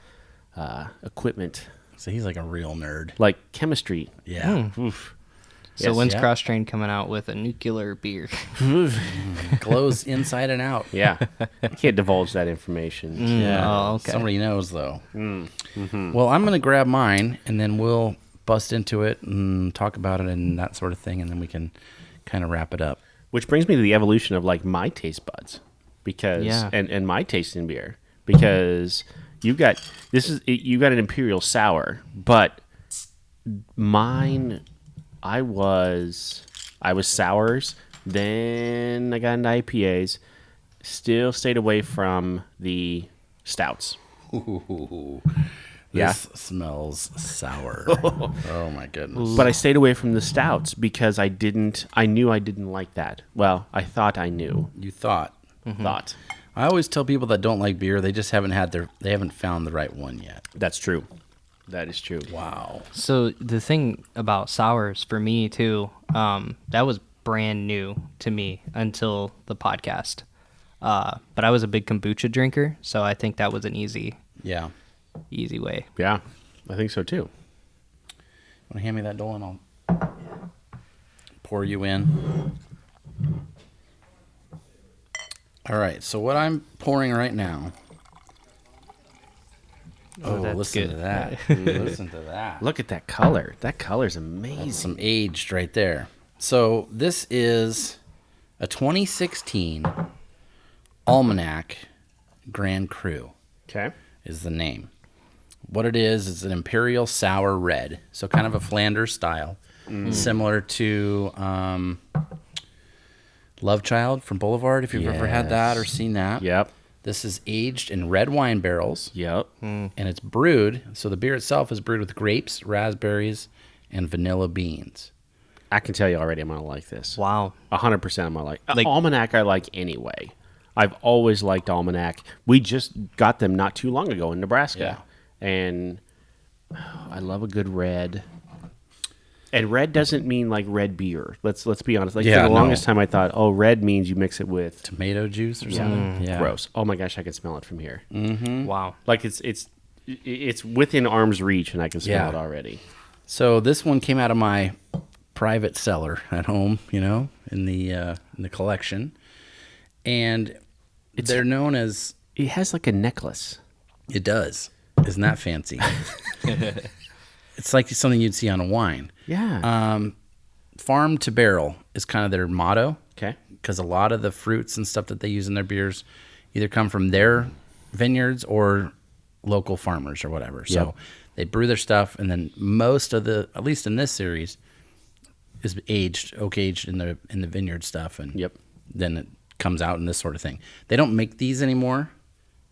equipment, So he's like a real nerd. like chemistry. Yeah. Oof. So Yes, when's yeah. Cross Train coming out with a nuclear beer? Glows inside and out. Yeah, I can't divulge that information. Yeah. Oh, okay. Somebody knows, though. Well, I'm going to grab mine, and then we'll bust into it and talk about it and that sort of thing, and then we can kind of wrap it up. Which brings me to the evolution of like my taste buds, because Yeah. and my taste in beer, because you got an imperial sour, but mine, I was sours, then I got into IPAs, still stayed away from the stouts. Ooh, Yeah. this smells sour. Oh, my goodness. But I stayed away from the stouts because I knew I didn't like that. Well, I thought I knew. You thought. Thought. I always tell people that don't like beer, they just haven't found the right one yet. That's true. That is true. Wow. So the thing about sours for me too, that was brand new to me until the podcast. But I was a big kombucha drinker, so I think that was an easy way. Yeah, I think so too. Want to hand me that Dolan? I'll pour you in. All right, so what I'm pouring right now. Oh, that's listen good. to that. Listen to that. Look at that color. That color's That's amazing. some aged right there. So this is a 2016 Almanac Grand Cru Okay. is the name. What it is an Imperial Sour Red. So kind of a Flanders style. Similar to Love Child from Boulevard, if you've ever had that or seen that. Yep. This is aged in red wine barrels, Yep. and it's brewed. So the beer itself is brewed with grapes, raspberries, and vanilla beans. I can tell you already I'm going to like this. Wow. 100% I'm going to like. Like- Almanac I like anyway. I've always liked Almanac. We just got them not too long ago in Nebraska. And I love a good red. And red doesn't mean like red beer. Let's be honest. Like Yeah, for the no. longest time I thought, oh, red means you mix it with Tomato juice or something? Yeah. gross. Oh my gosh, I can smell it from here. Wow. Like it's within arm's reach and I can smell Yeah. it already. So this one came out of my private cellar at home, in the collection. And they're known as... It has like a necklace. It does. Isn't that fancy? It's like something you'd see on a wine. Yeah. Farm to barrel is kind of their motto. Okay. Because a lot of the fruits and stuff that they use in their beers either come from their vineyards or local farmers or whatever. So Yep. they brew their stuff, and then most of the, at least in this series, is oak aged in the vineyard stuff, and Yep. then it comes out in this sort of thing. They don't make these anymore,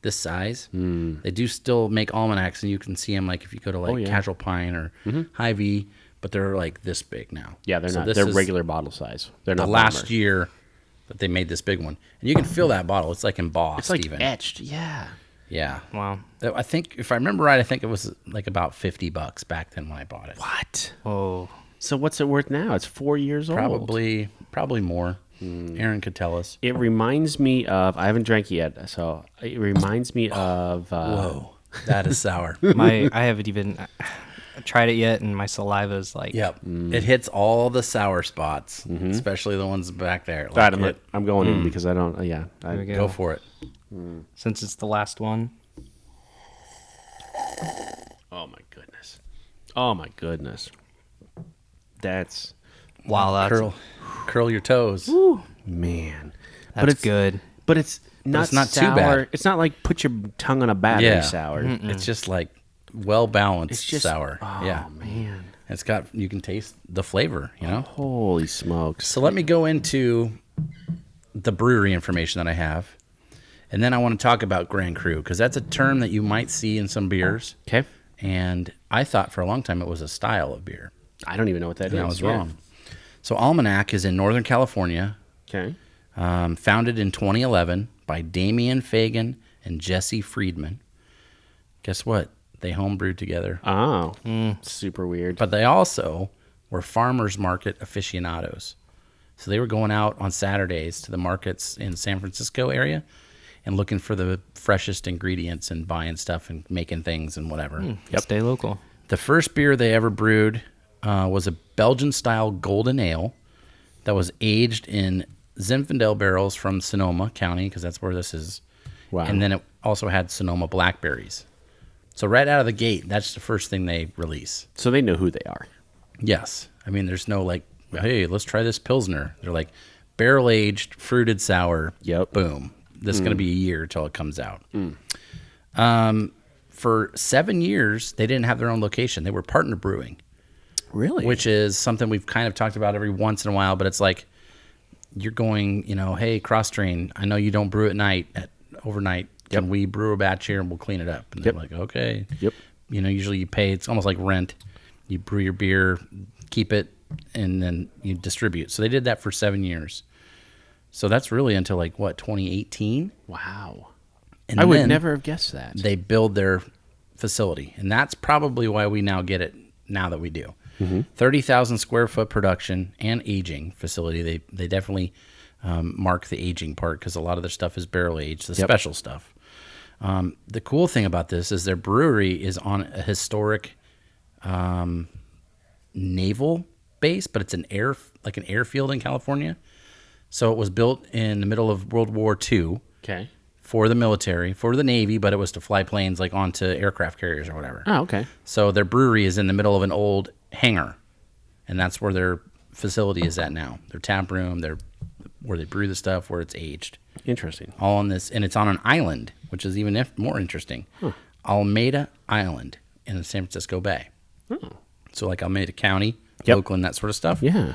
this size. They do still make almanacs, and you can see them like if you go to like yeah. Casual Pine or Hy-Vee, but they're like this big now. Yeah, they're So not. this They're is regular bottle size. They're the not last bomber. year that they made this big one, and you can feel that bottle. It's like embossed, It's like even. etched. Yeah. Yeah. Wow. I think if I remember right, I think it was like about $50 back then when I bought it. What? Oh. So what's it worth now? It's 4 years old. Probably more. Aaron could tell us. It reminds me of. I haven't drank it yet, so it reminds me of. Whoa, that is sour. I haven't even tried it yet, and my saliva's like. Yep, it hits all the sour spots, especially the ones back there. That Like I'm going in because I don't. Yeah. There we go. go for it. Since it's the last one. Oh my goodness. Oh my goodness. That's Wow, that's Curl your toes. man. that's it's good. But it's not. it's not too sour. bad. It's not like put your tongue on a battery Yeah. sour. It's just like well balanced It's just sour. Oh Yeah, man. it's got, you can taste the flavor. Holy smokes. So let me go into the brewery information that I have. And then I want to talk about Grand Cru, because that's a term that you might see in some beers. Okay. And I thought for a long time it was a style of beer. I don't even know what that is. And I was Yeah. wrong. So Almanac is in Northern California, Okay. founded in 2011 by Damian Fagan and Jesse Friedman. Guess what? They homebrewed together. Oh. Super weird. But they also were farmers market aficionados. So they were going out on Saturdays to the markets in San Francisco area and looking for the freshest ingredients and buying stuff and making things and whatever. Stay local. The first beer they ever brewed was a Belgian-style golden ale that was aged in Zinfandel barrels from Sonoma County, because that's where this is. Wow. And then it also had Sonoma blackberries. So right out of the gate, that's the first thing they release. So they know who they are. Yes. I mean, there's no like, hey, let's try this Pilsner. They're like, barrel-aged, fruited sour. Yep. Boom. This is going to be a year until it comes out. For 7 years, they didn't have their own location. They were partner brewing. Really? Which is something we've kind of talked about every once in a while, but it's like you're going, hey, cross-train, I know you don't brew at night, overnight. Can we brew a batch here and we'll clean it up? And they're like, okay. Yep. Usually you pay, it's almost like rent. You brew your beer, keep it, and then you distribute. So they did that for 7 years. So that's really until 2018? Wow. And I would then never have guessed that. they build their facility. And that's probably why we now get it now that we do. 30,000 square foot production and aging facility. They definitely mark the aging part because a lot of their stuff is barrel aged, the special stuff. The cool thing about this is their brewery is on a historic naval base, but it's an airfield in California. So it was built in the middle of World War II. Okay. For the military, for the Navy, but it was to fly planes onto aircraft carriers or whatever. Oh, okay. So their brewery is in the middle of an old hangar, and that's where their facility is at now. Their tap room, where they brew the stuff, where it's aged. Interesting. All on this, and it's on an island, which is even more interesting. Alameda Island in the San Francisco Bay. So like Alameda County, Oakland, that sort of stuff. Yeah.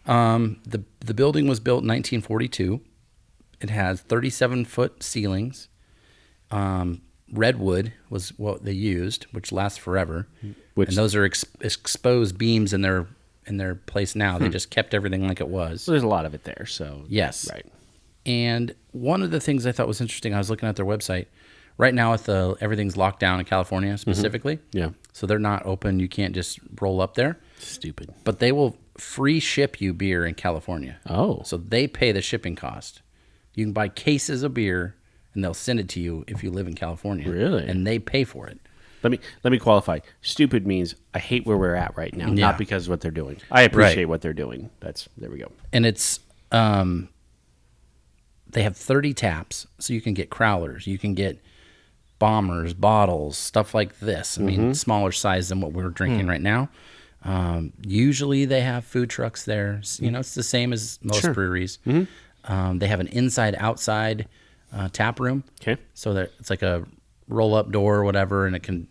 The building was built in 1942. It has 37-foot ceilings. Redwood was what they used, which lasts forever. And those are exposed beams in their place now. They just kept everything like it was. So there's a lot of it there. So yes. Right. And one of the things I thought was interesting, I was looking at their website. Right now, everything's locked down in California specifically. Yeah. So they're not open. You can't just roll up there. Stupid. But they will free ship you beer in California. Oh. So they pay the shipping cost. You can buy cases of beer, and they'll send it to you if you live in California. Really? And they pay for it. Let me qualify. Stupid means I hate where we're at right now, Yeah. not because of what they're doing. I appreciate what they're doing. There we go. And it's they have 30 taps, so you can get crowlers, you can get bombers, bottles, stuff like this. I mean, smaller size than what we're drinking right now. Usually they have food trucks there. It's the same as most breweries. They have an inside-outside tap room. Okay. So that it's like a roll-up door or whatever, and it can,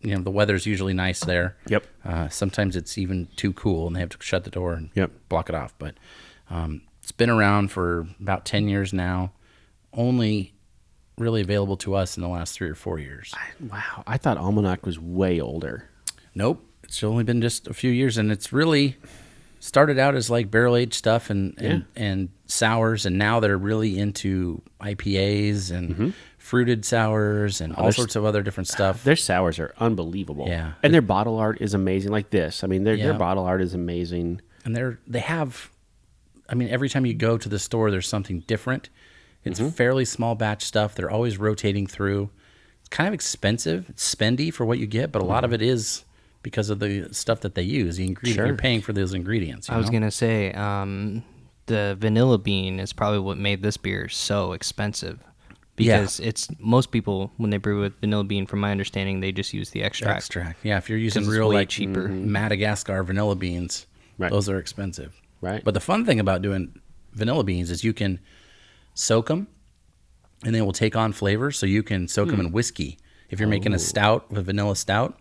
the weather's usually nice there. Yep. Sometimes it's even too cool, and they have to shut the door and Yep. block it off. But it's been around for about 10 years now. Only really available to us in the last 3 or 4 years. Wow. I thought Almanac was way older. Nope. It's only been just a few years, and it's really started out as like barrel-aged stuff and sours, and now they're really into IPAs and fruited sours and all sorts of other different stuff. Their sours are unbelievable. Yeah. And their bottle art is amazing. Like this. I mean, their bottle art is amazing. And they have, every time you go to the store, there's something different. It's fairly small batch stuff. They're always rotating through. It's kind of expensive. It's spendy for what you get, but a lot of it is because of the stuff that they use. The ingredient, you're paying for those ingredients. I was going to say, the vanilla bean is probably what made this beer so expensive. Because it's most people, when they brew with vanilla bean, from my understanding, they just use the extract. Yeah, if you're using real cheaper Madagascar vanilla beans, those are expensive. Right. But the fun thing about doing vanilla beans is you can soak them, and they will take on flavor. So you can soak them in whiskey. If you're making a stout, a vanilla stout,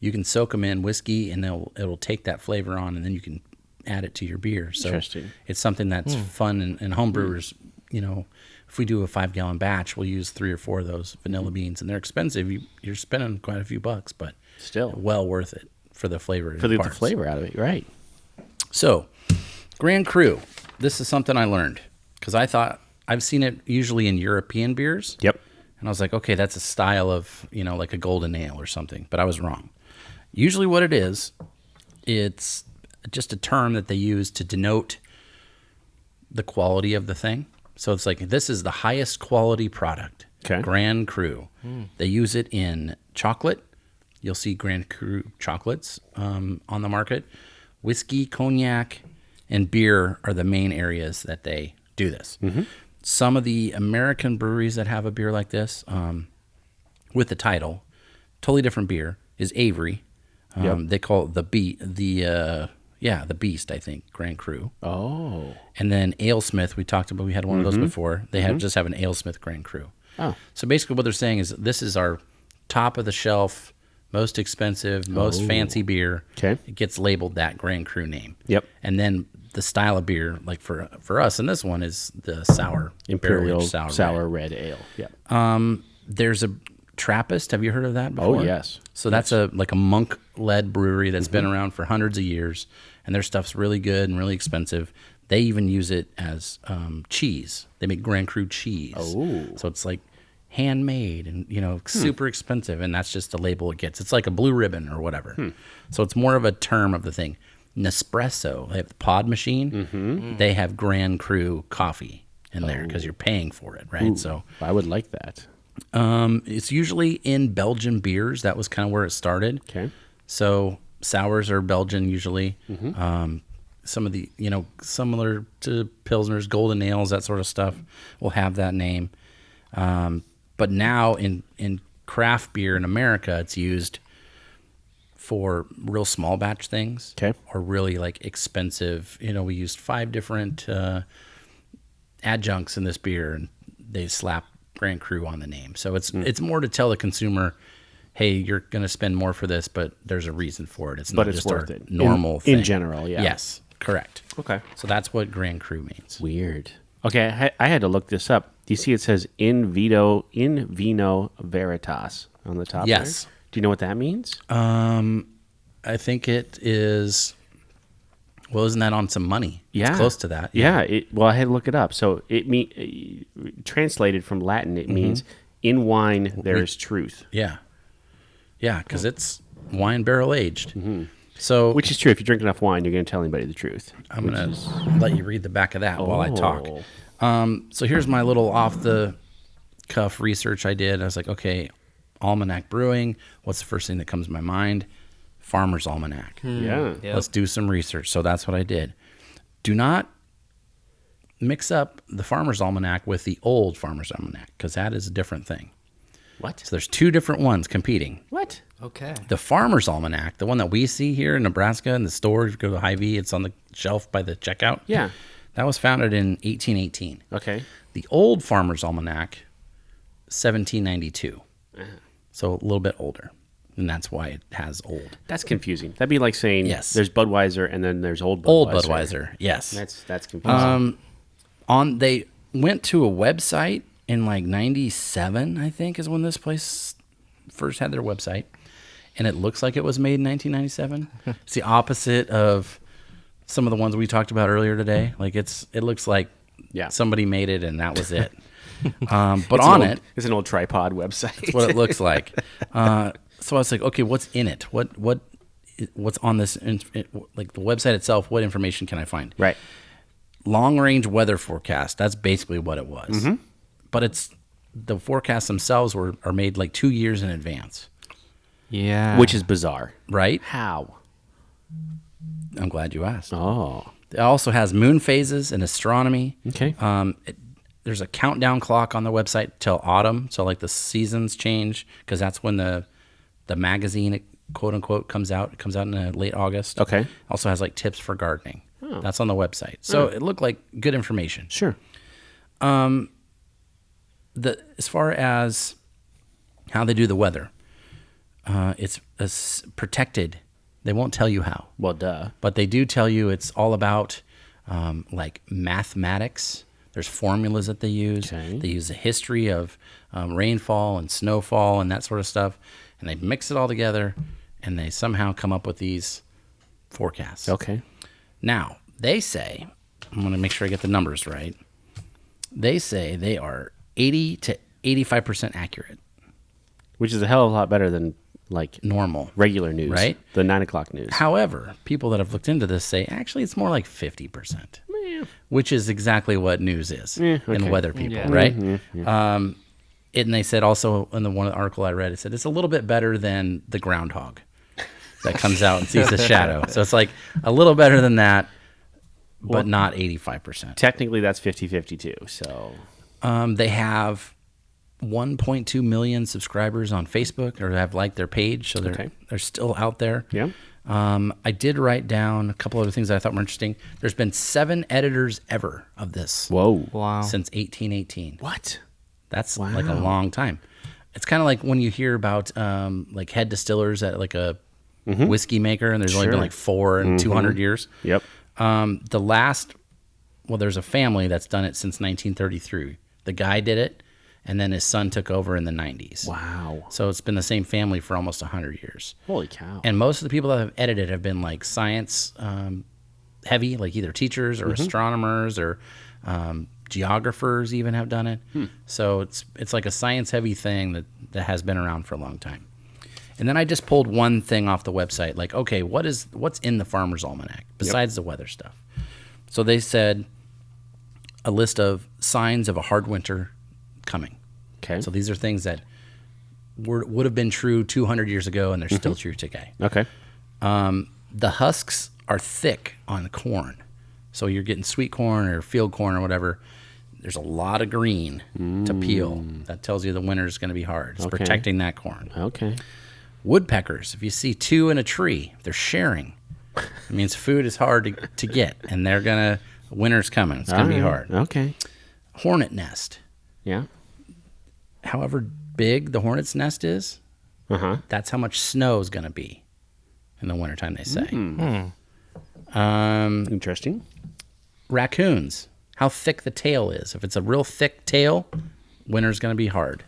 you can soak them in whiskey, and it'll take that flavor on, and then you can add it to your beer. So Interesting. It's something that's fun, and home brewers, if we do a 5-gallon batch, we'll use 3 or 4 of those vanilla beans, and they're expensive. You're spending quite a few bucks, but still well worth it for the flavor. For the flavor out of it, right? So, Grand Cru. This is something I learned because I thought I've seen it usually in European beers. Yep. And I was like, okay, that's a style of, like a golden ale or something. But I was wrong. Usually what it is, it's just a term that they use to denote the quality of the thing. So it's like, this is the highest quality product. Okay. Grand Cru. They use it in chocolate. You'll see Grand Cru chocolates on the market. Whiskey, cognac, and beer are the main areas that they do this. Some of the American breweries that have a beer like this, with the title, totally different beer, is Avery. They call it the Beast, I think, Grand Cru. Oh. And then AleSmith, we talked about, we had one of those before. They just have an AleSmith Grand Cru. Oh. So basically what they're saying is this is our top of the shelf, most expensive, most fancy beer. Okay. It gets labeled that Grand Cru name. Yep. And then the style of beer, like for us, and this one is the sour Imperial barrel-aged sour red ale. Yep. There's a Trappist. Have you heard of that before? Oh, yes. So that's a monk-led brewery that's been around for hundreds of years, and their stuff's really good and really expensive. They even use it as cheese. They make Grand Cru cheese. Oh. So it's like handmade and, super expensive, and that's just the label it gets. It's like a blue ribbon or whatever. So it's more of a term of the thing. Nespresso, they have the pod machine. They have Grand Cru coffee in there because you're paying for it, right? Ooh, So I would like that. it's usually in Belgian beers. That was kind of where it started. Okay. So sours are Belgian usually. Some of the, similar to Pilsners, Golden Ales, that sort of stuff will have that name. But now in craft beer in America, it's used for real small batch things. Okay. Or really like expensive. We used 5 different adjuncts in this beer, and they slap Grand Cru on the name. So it's more to tell the consumer, hey, you're going to spend more for this, but there's a reason for it. It's not just worth our it. normal thing. In general, yeah. Yes, correct. Okay. So that's what Grand Cru means. Weird. Okay, I had to look this up. Do you see it says in vino veritas on the top? Yes. There? Do you know what that means? I think it is. Well, isn't that on some money? Yeah. It's close to that. Yeah. I had to look it up. So it translated from Latin, it means in wine there is truth. Yeah. Yeah, because it's wine barrel aged. So, Which is true. If you drink enough wine, you're going to tell anybody the truth. I'm going to let you read the back of that while I talk. Oh. So here's my little off the cuff research I did. I was like, okay, Almanac Brewing. What's the first thing that comes to my mind? Farmers Almanac. Yeah. Yep. Let's do some research. So that's what I did. Do not mix up the Farmers Almanac with the old Farmers Almanac, because that is a different thing. What? So there's 2 different ones competing. What? Okay. The Farmers Almanac, the one that we see here in Nebraska in the store, you go to Hy-Vee, it's on the shelf by the checkout. Yeah. That was founded in 1818. Okay. The old Farmers Almanac, 1792. So a little bit older. And that's why it has old. That's confusing. That'd be like saying Yes. there's Budweiser and then there's old Budweiser. Old Budweiser, yes. That's confusing. They went to a website in like 97, I think, is when this place first had their website. And it looks like it was made in 1997. It's the opposite of some of the ones we talked about earlier today. Like it looks like somebody made it and that was it. But it's an old tripod website. That's what it looks like. So I was like, okay, what's in it? What's on this? Like the website itself, what information can I find? Right. Long range weather forecast. That's basically what it was. But the forecasts themselves are made like 2 years in advance. Yeah. Which is bizarre. Right? How? I'm glad you asked. Oh. It also has moon phases and astronomy. Okay. There's a countdown clock on the website till autumn. So like the seasons change because that's when the magazine, quote unquote, comes out. It comes out in late August. Okay. Also has like tips for gardening. Oh. That's on the website. So it looked like good information. Sure. As far as how they do the weather, it's protected. They won't tell you how. Well, duh. But they do tell you it's all about like mathematics. There's formulas that they use. Okay. They use the history of rainfall and snowfall and that sort of stuff. And they mix it all together and they somehow come up with these forecasts. Okay. Now, they say, I'm going to make sure I get the numbers right. They say they are 80 to 85% accurate. Which is a hell of a lot better than like Normal. regular news. Right? The 9 o'clock news. However, people that have looked into this say actually it's more like 50%. which is exactly what news is okay. and weather people, Yeah. right? And they said also in the one article I read, it said it's a little bit better than the groundhog that comes out and sees the shadow. So it's like a little better than that, but not 85%. Technically, that's 50-50 too. So They have 1.2 million subscribers on Facebook or have liked their page, so they're still out there. yeah. I did write down a couple other things that I thought were interesting. There's been 7 editors ever of this Whoa. Wow. since 1818. What? That's like a long time. It's kind of like when you hear about like head distillers at like a whiskey maker, and there's only been like 4 in 200 years. Yep. The last, there's a family that's done it since 1933. The guy did it, and then his son took over in the 90s. Wow. So it's been the same family for almost 100 years. Holy cow. And most of the people that have edited have been like science heavy, like either teachers or astronomers or geographers even have done it. So it's like a science heavy thing that has been around for a long time. And then I just pulled one thing off the website, like, okay, what's in the Farmers Almanac besides the weather stuff? So they said a list of signs of a hard winter coming. Okay. So these are things that would have been true 200 years ago, and they're still true today. Okay. The husks are thick on corn. So you're getting sweet corn or field corn or whatever. There's a lot of green to peel. That tells you the winter is going to be hard. It's protecting that corn. Okay. Woodpeckers, if you see 2 in a tree, they're sharing. It means food is hard to get, and winter's coming. It's going to be hard. Okay. Hornet nest. Yeah. However big the hornet's nest is, that's how much snow is going to be in the wintertime, they say. Interesting. Raccoons, how thick the tail is. If it's a real thick tail, winter's going to be hard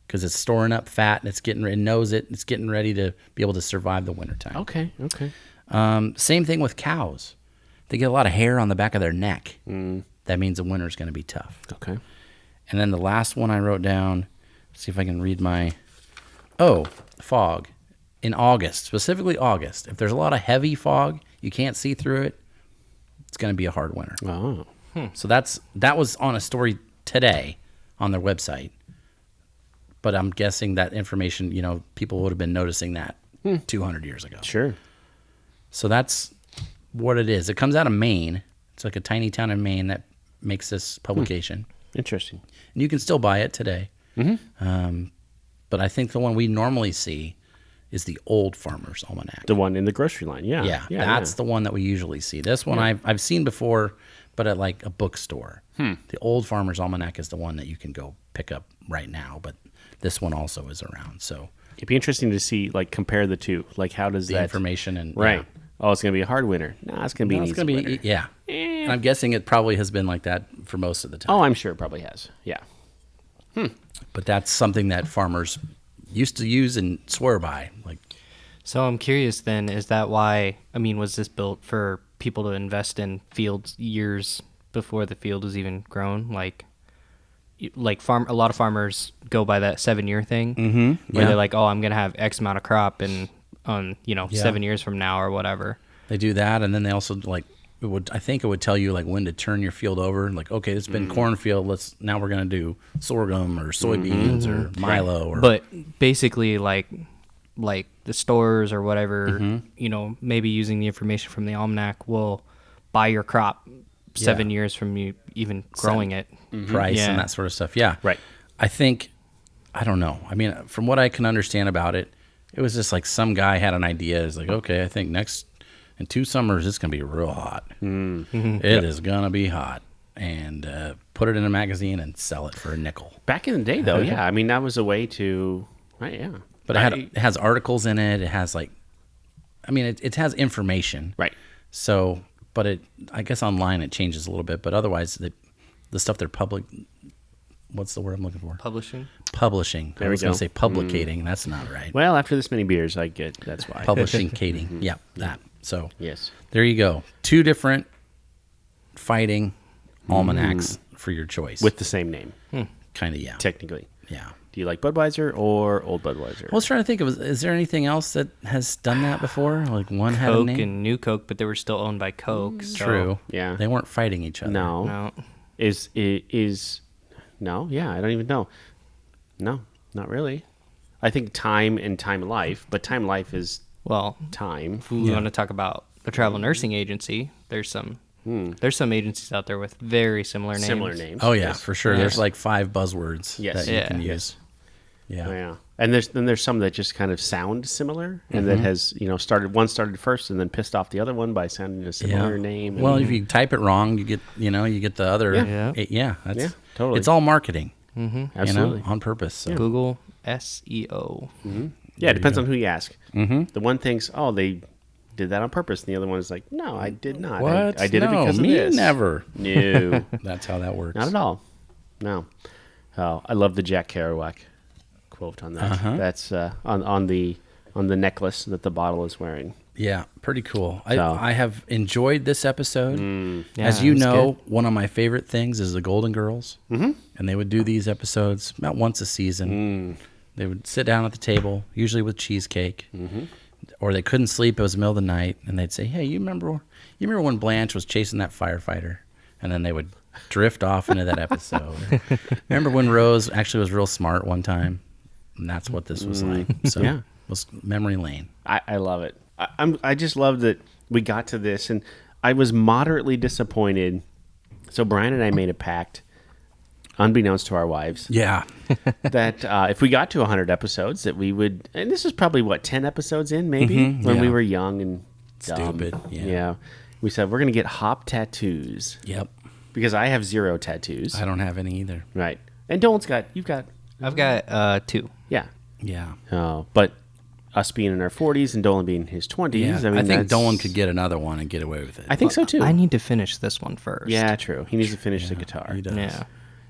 because it's storing up fat and it knows it. It's getting ready to be able to survive the wintertime. Okay. Okay. Same thing with cows. They get a lot of hair on the back of their neck. That means the winter's going to be tough. Okay. And then the last one I wrote down, see if I can read fog. In August, specifically August. If there's a lot of heavy fog, you can't see through it, it's going to be a hard winter. Oh. So that was on a story today on their website. But I'm guessing that information, people would have been noticing that 200 years ago. Sure. So that's what it is. It comes out of Maine. It's like a tiny town in Maine that makes this publication. Interesting. And you can still buy it today. But I think the one we normally see is the old Farmers Almanac. The one in the grocery line. Yeah. Yeah, that's the one that we usually see. This one I've seen before, but at like a bookstore. The old Farmers Almanac is the one that you can go pick up right now, but this one also is around. So It'd be interesting to see, like, compare the two. Like, how does the that information and right? Oh, it's going to be a hard winter. No, it's going to be an easy winter. Yeah. And I'm guessing it probably has been like that for most of the time. Oh, I'm sure it probably has. Yeah. But that's something that farmers used to use and swear by. Like, So I'm curious then, is that why, was this built for people to invest in fields years before the field was even grown? A lot of farmers go by that 7-year thing where they're like, oh, I'm going to have X amount of crop and 7 years from now or whatever. they do that, and then they also I think it would tell you like when to turn your field over. Like, okay, it's been cornfield. Now we're gonna do sorghum or soybeans or Milo. Or But basically, like the stores or whatever, maybe using the information from the almanac will buy your crop 7 years from you even growing it. price and that sort of stuff. Yeah, Right. I don't know. From what I can understand about it, it was just like some guy had an idea. It's like, okay, I think in 2 summers it's gonna be real hot. It is gonna be hot, and put it in a magazine and sell it for a nickel. Back in the day, though, yeah. that was a way to, right, yeah. But it has articles in it. It has it has information. Right. So, but I guess online it changes a little bit. But otherwise, the stuff they're what's the word I'm looking for? Publishing. I was going to say publicating. That's not right. Well, after this many beers, I get that's why. Publishing. Yeah, that. So Yes. there you go. 2 different fighting almanacs for your choice. With the same name, kind of, yeah. technically. Yeah. Do you like Budweiser or Old Budweiser? I was trying to think of, is there anything else that has done that before? Like one had a Coke name? and New Coke, but they were still owned by Coke. So. True. Yeah. They weren't fighting each other. No. No. No? Yeah, I don't even know. No, not really. I think Time and Time Life, but Time Life is Well, Time. if we want to talk about the travel nursing agency, there's some agencies out there with very similar names. Similar names. Oh, yeah, yes. for sure. Yes. There's like 5 buzzwords Yes. that you Yeah. can Yes. use. Yeah. Oh, yeah. And there's some that just kind of sound similar, and that has started first, and then pissed off the other one by sounding a similar name. And, Well, if you type it wrong, you get the other. Yeah. That's, Yeah, totally. It's all marketing. absolutely. On purpose. So. Google SEO. Yeah, it depends on who you ask. The one thinks, oh, they did that on purpose, and the other one is like, no, I did not. What? I did it because of me this. never. No, That's how that works. not at all. No. Oh, I love the Jack Kerouac quote on that. That's on the necklace that the bottle is wearing. Yeah, pretty cool. So- I have enjoyed this episode. Yeah, As you it was know, good. one of my favorite things is the Golden Girls. Mm-hmm. And they would do these episodes about once a season. They would sit down at the table, usually with cheesecake. Or they couldn't sleep. It was the middle of the night. And they'd say, hey, you remember when Blanche was chasing that firefighter? And then they would drift off into that episode. Remember when Rose actually was real smart one time? And that's what this was like. So Yeah. it was memory lane. I love it. I just love that we got to this, and I was moderately disappointed. So Brian and I made a pact, unbeknownst to our wives, Yeah. that if we got to 100 episodes, that we would. And this was probably 10 episodes in, maybe when we yeah. were young and dumb. Stupid, yeah. We said we're gonna get hop tattoos Yep. because I have 0 tattoos. I don't have any either. Right, and Dolan's you've got I've got 2. yeah. Yeah. But us being in our 40s and Dolan being in his 20s, Yeah. I mean, I think that's- Dolan could get another one and get away with it. I think so too. I need to finish this one first. Yeah, true. He needs to finish the guitar. He does. Yeah.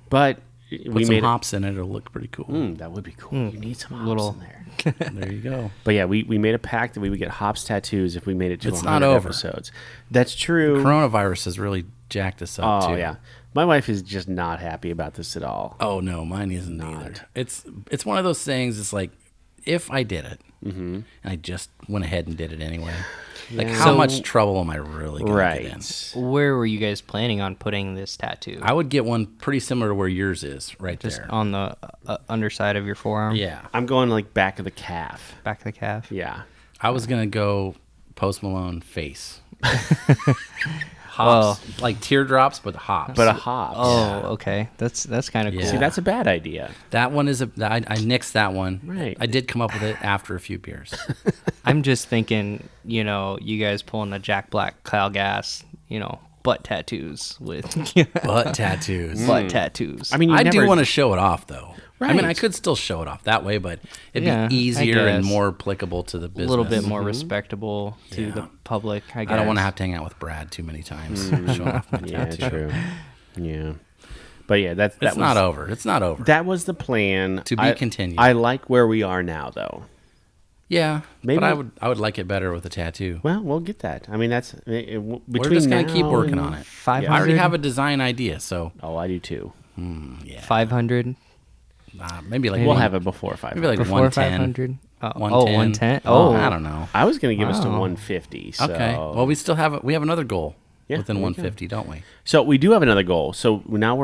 But Put we some made hops in it. It'll look pretty cool. that would be cool. You need some hops Little- in there. There you go. But yeah, we made a pact that we would get hops tattoos if we made it to It's 100 not over. episodes. That's true. Coronavirus has really jacked us up, Oh too. yeah, my wife is just not happy about this at all. Oh, no, mine isn't either. It's one of those things, it's like, if I did it, and I just went ahead and did it anyway, like, how So- much trouble am I really going to get in? Right. Where were you guys planning on putting this tattoo? I would get one pretty similar to where yours is, right Just there. on the underside of your forearm? Yeah. I'm going like back of the calf. Back of the calf? Yeah. I was going to go Post Malone face. Hops. Like teardrops, but hops. But a hops. Oh, okay. That's kind of Yeah. cool. See, that's a bad idea. That one is I nixed that one. Right. I did come up with it after a few beers. I'm just thinking, you guys pulling the Jack Black, Kyle Gass, butt tattoos with Butt tattoos. butt tattoos. I mean, you I do never- want to show it off, though. I mean, I Right. could still show it off that way, but it'd Yeah, be I easier and guess. more applicable to the a business. little bit more respectable to Yeah. the public, I guess. I don't want to have to hang out with Brad too many times showing off my Yeah, tattoo. true. Yeah. But yeah, that It's was not over. It's not over. That was the plan. To be continued. I like where we are now, though. Yeah, Maybe- but I would like it better with a tattoo. Well, we'll get that. I mean, that's between We're just gonna now keep working and- on it. 500? I already have a design idea, so Oh, I do too. 500? maybe like We'll have it before 5. maybe like Before 110. 500? Oh, 110. 110? Oh, I don't know. I was going to give us to Wow. 150. So. Okay. Well, we still have another goal Yeah, within there we 150, don't we? So we do have another goal. So now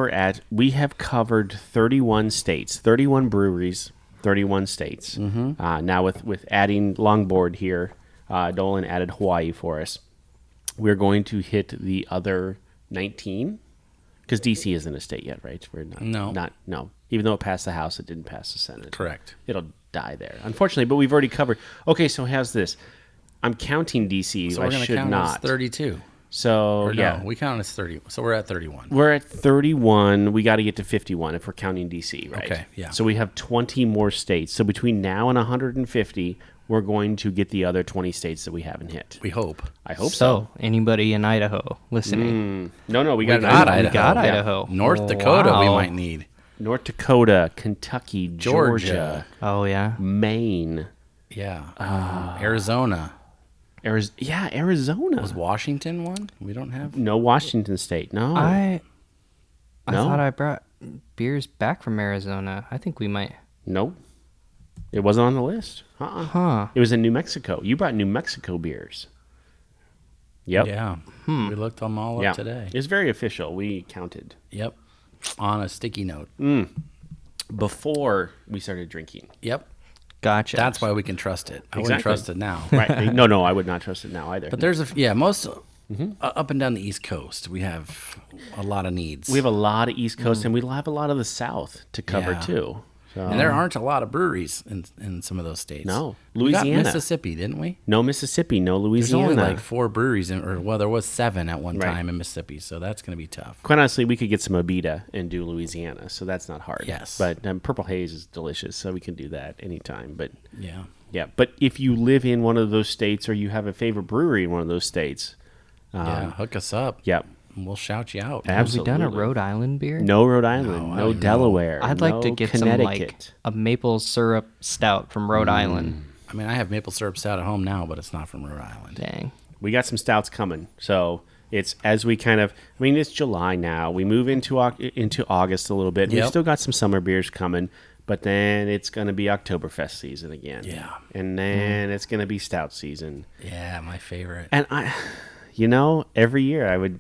we have covered 31 states, 31 breweries, 31 states. Now with adding Longboard here, Dolan added Hawaii for us. We're going to hit the other 19 because DC isn't a state yet, right? We're not. No. Even though it passed the House, it didn't pass the Senate. Correct. It'll die there, unfortunately. But we've already covered. Okay, so how's this? I'm counting DC. So I we're going to should count not. as 32. So Or yeah, no, we count as 30. So we're at 31. we're at 31. We got to get to 51 if we're counting DC, right? Okay, yeah. So we have 20 more states. So between now and 150, we're going to get the other 20 states that we haven't hit. We hope. I hope so. So, anybody in Idaho listening? No, we We got, got Idaho. Idaho. We got Yeah. Idaho. North Dakota we Wow. might need. North Dakota, Kentucky, Georgia, Oh, yeah. Maine, Yeah. Arizona. Arizona. Was Washington one? We don't have. No Washington State. No. I No? thought I brought beers back from Arizona. I think we might. Nope. It wasn't on the list. Huh. It was in New Mexico. You brought New Mexico beers. Yep. Yeah. We looked them all Yeah. up today. It's very official. We counted. Yep. On a sticky note. Before we started drinking. Yep. Gotcha. That's why we can trust it. I wouldn't Exactly. trust it now. Right. No, I would not trust it now either. But there's most up and down the East Coast, we have a lot of needs. We have a lot of East Coast, and we have a lot of the South to cover Yeah. too. So. And there aren't a lot of breweries in some of those states. No. We got Louisiana. Mississippi, didn't we? No Mississippi, no There's Louisiana. only like 4 breweries, there was 7 at one Right. time in Mississippi, so that's going to be tough. Quite honestly, we could get some Abita and do Louisiana, so that's not hard. Yes. But Purple Haze is delicious, so we can do that anytime. But Yeah. but if you live in one of those states or you have a favorite brewery in one of those states, Hook us up. yeah, And we'll shout you out. Have we done a absolutely. Rhode Island beer? No Rhode Island, no Delaware. I'd like to no get Connecticut. some like a maple syrup stout from Rhode Island. I mean, I have maple syrup stout at home now, but it's not from Rhode Island. Dang. We got some stouts coming, so it's as we kind of. I mean, it's July now. We move into August a little bit. Yep. We've still got some summer beers coming, but then it's going to be Oktoberfest season again. Yeah. and then it's going to be stout season. Yeah, my favorite. And every year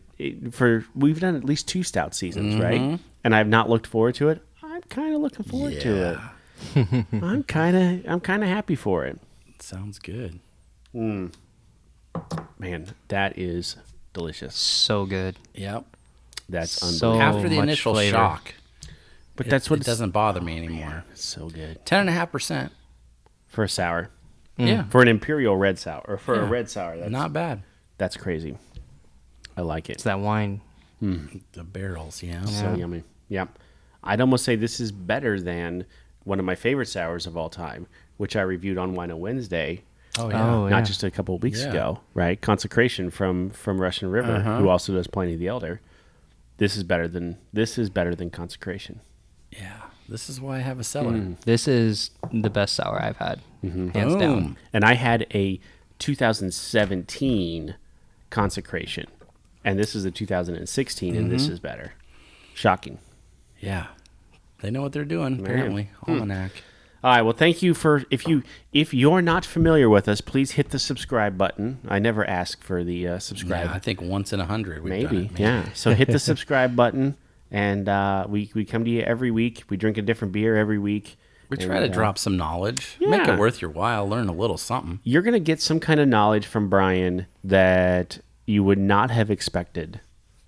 we've done at least 2 stout seasons, right? And I've not looked forward to it. I'm kind of looking forward to it. I'm kind of happy for it. Sounds good. Man, that is delicious. So good. Yep. That's So unbelievable. After the much initial flavor. shock, But that's what it doesn't bother me anymore. It's so good 10.5%. for a sour, Yeah. for an imperial red sour, or for a Yeah. red sour. That's Not bad. That's crazy. I like It's it. that wine. The barrels, yeah. So yummy. Yeah, I'd almost say this is better than one of my favorite sours of all time, which I reviewed on Wine on Wednesday. Oh, yeah. Oh, yeah. Not just a couple of weeks Yeah. ago, right? Consecration from Russian River, who also does Pliny the Elder. This is better than Consecration. Yeah. This is why I have a cellar. This is the best sour I've had, hands down. And I had a 2017 Consecration, and this is a 2016, and this is better. Shocking. Yeah. They know what they're doing, apparently. Almanac. All right. Well, thank you for if you're not familiar with us, please hit the subscribe button. I never ask for the subscribe. Yeah, I think once in 100 we've done Maybe, it. yeah. So hit the subscribe button, and we come to you every week. We drink a different beer every week. We try to drop some knowledge. Yeah. Make it worth your while. Learn a little something. You're gonna get some kind of knowledge from Brian that you would not have expected.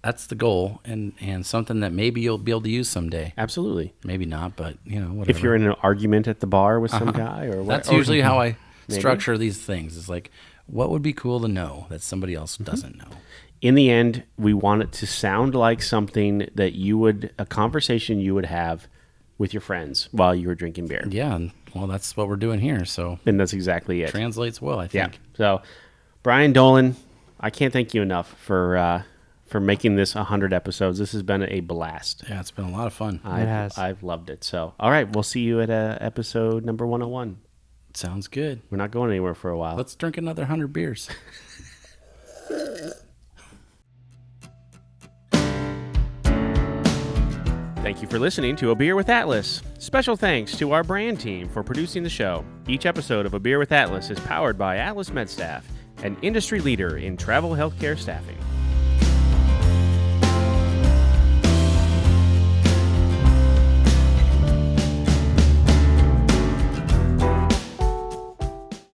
That's the goal, and something that maybe you'll be able to use someday. Absolutely. Maybe not, but whatever. If you're in an argument at the bar with some guy, or what, That's usually how I Maybe. structure these things. It's like, what would be cool to know that somebody else doesn't know? in the end, we want it to sound like something that a conversation you would have with your friends while you were drinking beer. Yeah, and, well, that's what we're doing here, so And that's exactly it. translates well, I Yeah. think. So, Brian Dolan, I can't thank you enough for making this 100 episodes. This has been a blast. Yeah, it's been a lot of fun. I've loved it. So, all right, we'll see you at episode number 101. Sounds good. We're not going anywhere for a while. Let's drink another 100 beers. Thank you for listening to A Beer with Atlas. Special thanks to our brand team for producing the show. Each episode of A Beer with Atlas is powered by Atlas MedStaff, an industry leader in travel healthcare staffing.